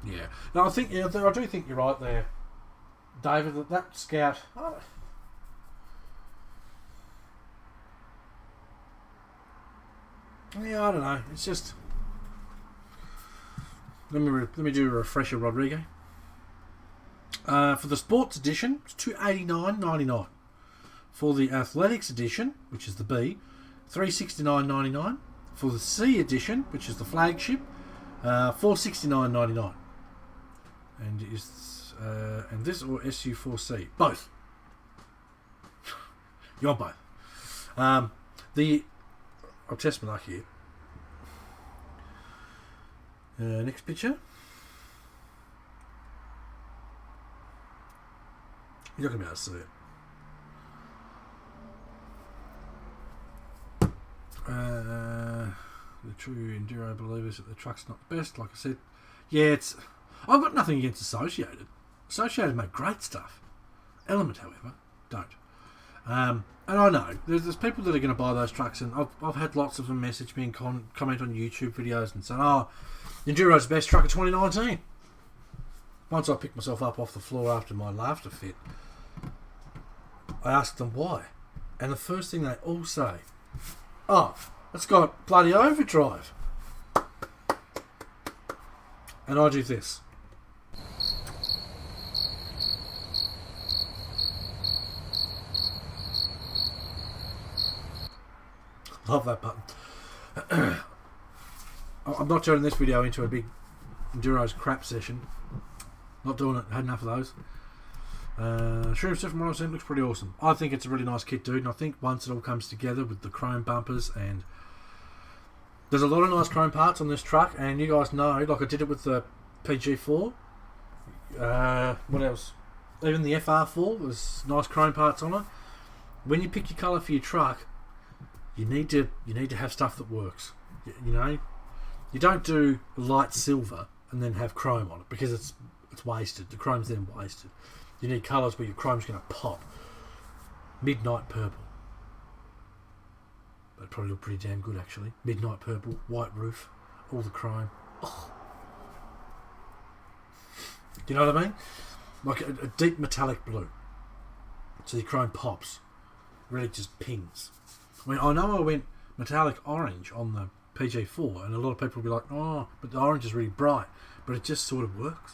Yeah. No, I think, I do think you're right there, David, that Scout... Yeah, I don't know. It's just... Let me do a refresher, Rodrigo. For the Sports Edition, it's $289.99. For the Athletics Edition, which is the B, $369.99. For the C Edition, which is the flagship, $469.99. And is and this or SU4C? Both. You want both. I'll test my luck here. Next picture. You're not going to be able to see it. The true enduro believers that the truck's not the best. Like I said, yeah, I've got nothing against Associated. Associated make great stuff. Element, however, don't. And I know there's people that are going to buy those trucks, and I've had lots of them message me and comment on YouTube videos and saying, "Oh, Enduro's the best truck of 2019." Once I picked myself up off the floor after my laughter fit, I asked them why, and the first thing they all say, "Oh, it's got bloody overdrive." And I do this. Love that button. I'm not turning this video into a big Enduro's crap session. Not doing it. Had enough of those. Shims from what I've seen looks pretty awesome. I think it's a really nice kit, dude. And I think once it all comes together with the chrome bumpers, and there's a lot of nice chrome parts on this truck. And you guys know, like I did it with the PG4. What else? Even the FR4, there's nice chrome parts on it. When you pick your colour for your truck, you need to have stuff that works. You know, you don't do light silver and then have chrome on it, because it's wasted. The chrome's then wasted. You need colours where your chrome's going to pop. Midnight purple. That'd probably look pretty damn good, actually. Midnight purple, white roof, all the chrome. Oh. Do you know what I mean? Like a deep metallic blue. So your chrome pops. Really just pings. I mean, I know I went metallic orange on the PG4, and a lot of people will be like, "Oh, but the orange is really bright." But it just sort of works.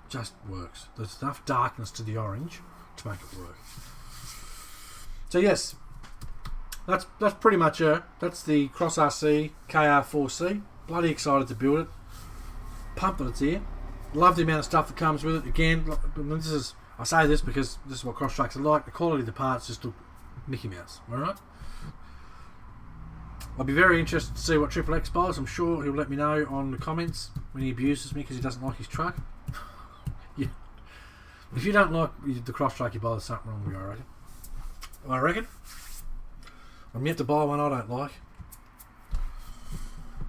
Just works. There's enough darkness to the orange to make it work. So yes, that's pretty much it. That's the Cross RC KR4C. Bloody excited to build it. Pumped that it's here. Love the amount of stuff that comes with it. Again, I say this because this is what cross tracks are like. The quality of the parts just look Mickey Mouse. Alright? I'll be very interested to see what Triple X buys. I'm sure he'll let me know on the comments when he abuses me because he doesn't like his truck. Yeah. If you don't like the cross track you buy, there's something wrong with you, I reckon. I reckon. I'm yet to buy one I don't like.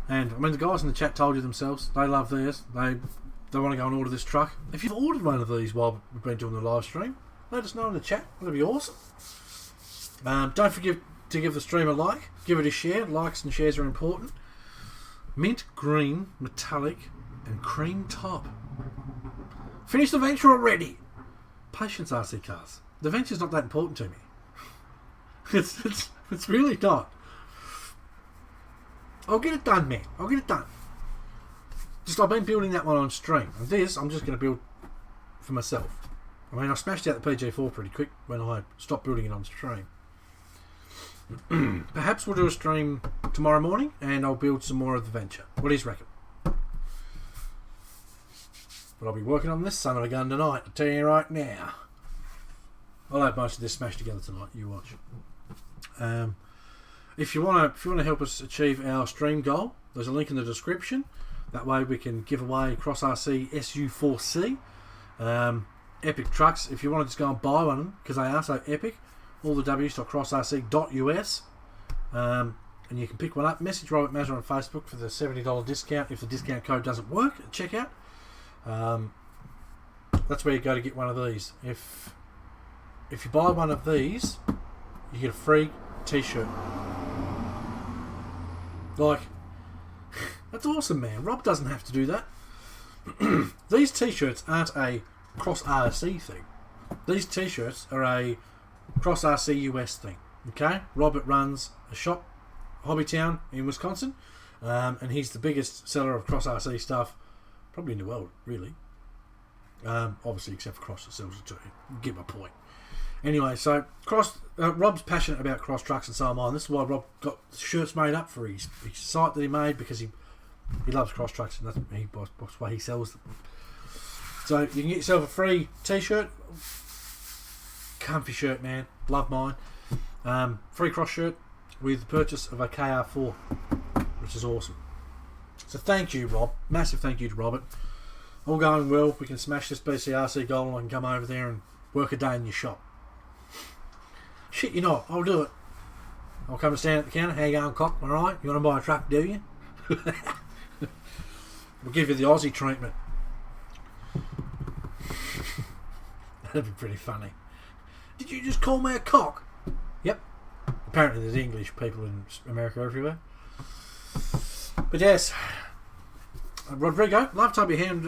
And I mean, the guys in the chat told you themselves, they love theirs. They want to go and order this truck. If you've ordered one of these while we've been doing the live stream, let us know in the chat. That'd be awesome. Don't forget to give the stream a like. Give it a share. Likes and shares are important. Mint green, metallic, and cream top. Finish the venture already. Patience, RC cars. The venture's not that important to me. It's really not. I'll get it done, man. I'll get it done. Just I've been building that one on stream. And this I'm just going to build for myself. I mean, I smashed out the PG4 pretty quick when I stopped building it on stream. Perhaps we'll do a stream tomorrow morning and I'll build some more of the venture. What do you reckon? But I'll be working on this son of a gun tonight, I'll tell you right now. I'll have most of this smashed together tonight, you watch. If you want to help us achieve our stream goal, there's a link in the description. That way we can give away Cross RC SU4C. Epic trucks. If you want to just go and buy one, because they are so epic, all the w.crossrc.us, and you can pick one up. Message Robert Mazza on Facebook for the $70 discount if the discount code doesn't work at checkout. That's where you go to get one of these. If you buy one of these, you get a free t-shirt. Like, that's awesome, man. Rob doesn't have to do that. These t-shirts aren't a Cross RC thing. These t-shirts are a Cross RC US thing. Okay? Robert runs a shop, Hobbytown in Wisconsin, and he's the biggest seller of Cross RC stuff probably in the world, really. Obviously, except for Cross that sells it too. You get my point. Anyway, so Rob's passionate about cross trucks, and so am I. And this is why Rob got shirts made up for his site that he made, because he He loves cross trucks, and that's why he sells them. So you can get yourself a free t-shirt, comfy shirt, man. Love mine. Free cross shirt with the purchase of a KR4, which is awesome. So thank you, Rob. Massive thank you to Robert. All going well. We can smash this BCRC goal, and I can come over there and work a day in your shop. Shit, you're not. I'll do it. I'll come and stand at the counter. How you going, cock? All right? You want to buy a truck, do you? We'll give you the Aussie treatment. That'd be pretty funny. Did you just call me a cock? Yep. Apparently there's English people in America everywhere. But yes, Rodrigo, love Tubby Hand.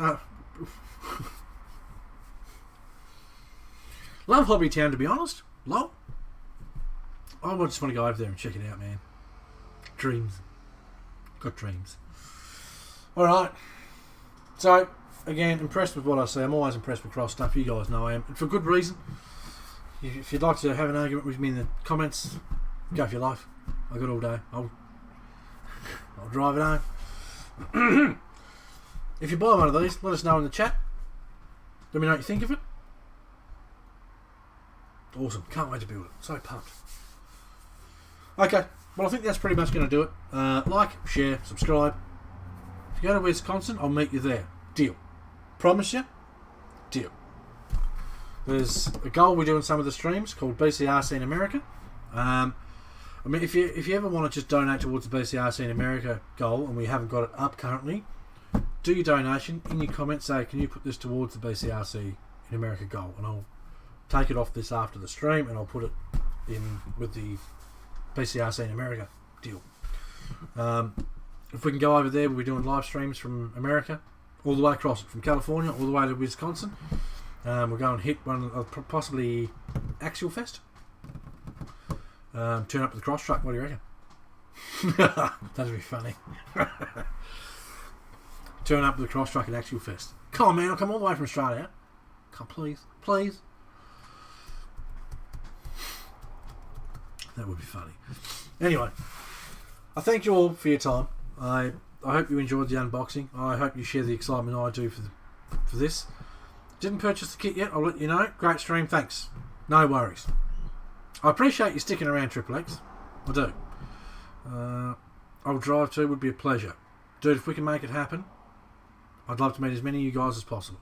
Love Hobby Town, to be honest. Love. I just want to go over there and check it out, man. Dreams. Got dreams. Alright. So, again, impressed with what I see. I'm always impressed with cross stuff. You guys know I am. And for good reason. If you'd like to have an argument with me in the comments, go for your life. I got all day. I'll drive it home. If you buy one of these, let us know in the chat. Let me know what you think of it. Awesome. Can't wait to build it. So pumped. Okay. Well, I think that's pretty much going to do it. Like, share, subscribe. If you go to Wisconsin, I'll meet you there. Deal. Promise you. Deal. There's a goal we do in some of the streams called BCRC in America. I mean, if you ever want to just donate towards the BCRC in America goal, and we haven't got it up currently, do your donation. In your comments, say, can you put this towards the BCRC in America goal? And I'll take it off this after the stream, and I'll put it in with the BCRC in America deal. If we can go over there, we'll be doing live streams from America, all the way across it, from California all the way to Wisconsin. We'll go and hit one of possibly Axial Fest. Turn up with the cross truck. What do you reckon? That'd be funny. Turn up with the cross truck at Axial Fest. Come on, man! I'll come all the way from Australia. Come, please, please. That would be funny. Anyway, I thank you all for your time. I hope you enjoyed the unboxing. I hope you share the excitement I do for this. Didn't purchase the kit yet. I'll let you know. Great stream. Thanks. No worries. I appreciate you sticking around, Triple X. I do. I'll drive too. Would be a pleasure, dude. If we can make it happen, I'd love to meet as many of you guys as possible.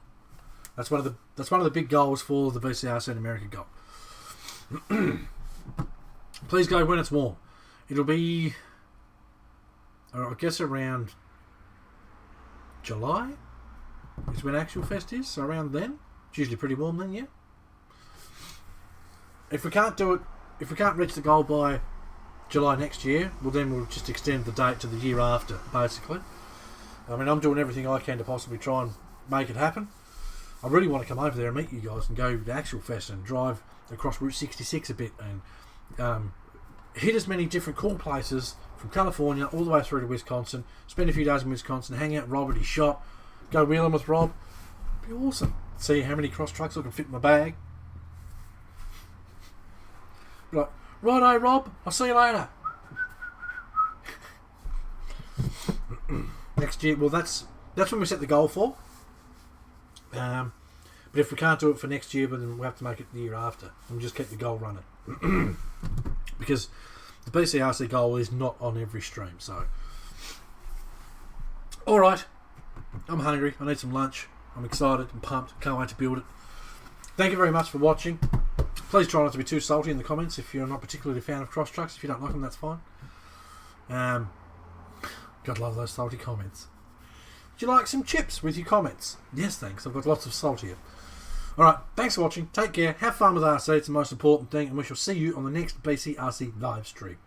That's one of the big goals for the BCRC in America goal. Please go when it's warm. It'll be, I guess, around July is when Actual Fest is. So around then, it's usually pretty warm then, yeah. If we can't do it, if we can't reach the goal by July next year, well then we'll just extend the date to the year after, basically. I mean, I'm doing everything I can to possibly try and make it happen. I really want to come over there and meet you guys and go to Actual Fest and drive across Route 66 a bit and hit as many different cool places from California all the way through to Wisconsin. Spend a few days in Wisconsin, hang out at Rob at his shop, go wheeling with Rob. It'd be awesome. See how many cross trucks I can fit in my bag. Be like, righto, Rob, I'll see you later. Next year, well, that's when we set the goal for. But if we can't do it for next year, then we'll have to make it the year after and just keep the goal running. Because the BCRC goal is not on every stream. So, alright, I'm hungry, I need some lunch, I'm excited, I'm pumped, can't wait to build it. Thank you very much for watching. Please try not to be too salty in the comments if you're not particularly a fan of cross trucks. If you don't like them, that's fine. God, love those salty comments. Would you like some chips with your comments? Yes, thanks. I've got lots of salt here. Alright, thanks for watching. Take care. Have fun with RC. It's the most important thing. And we shall see you on the next BCRC live stream.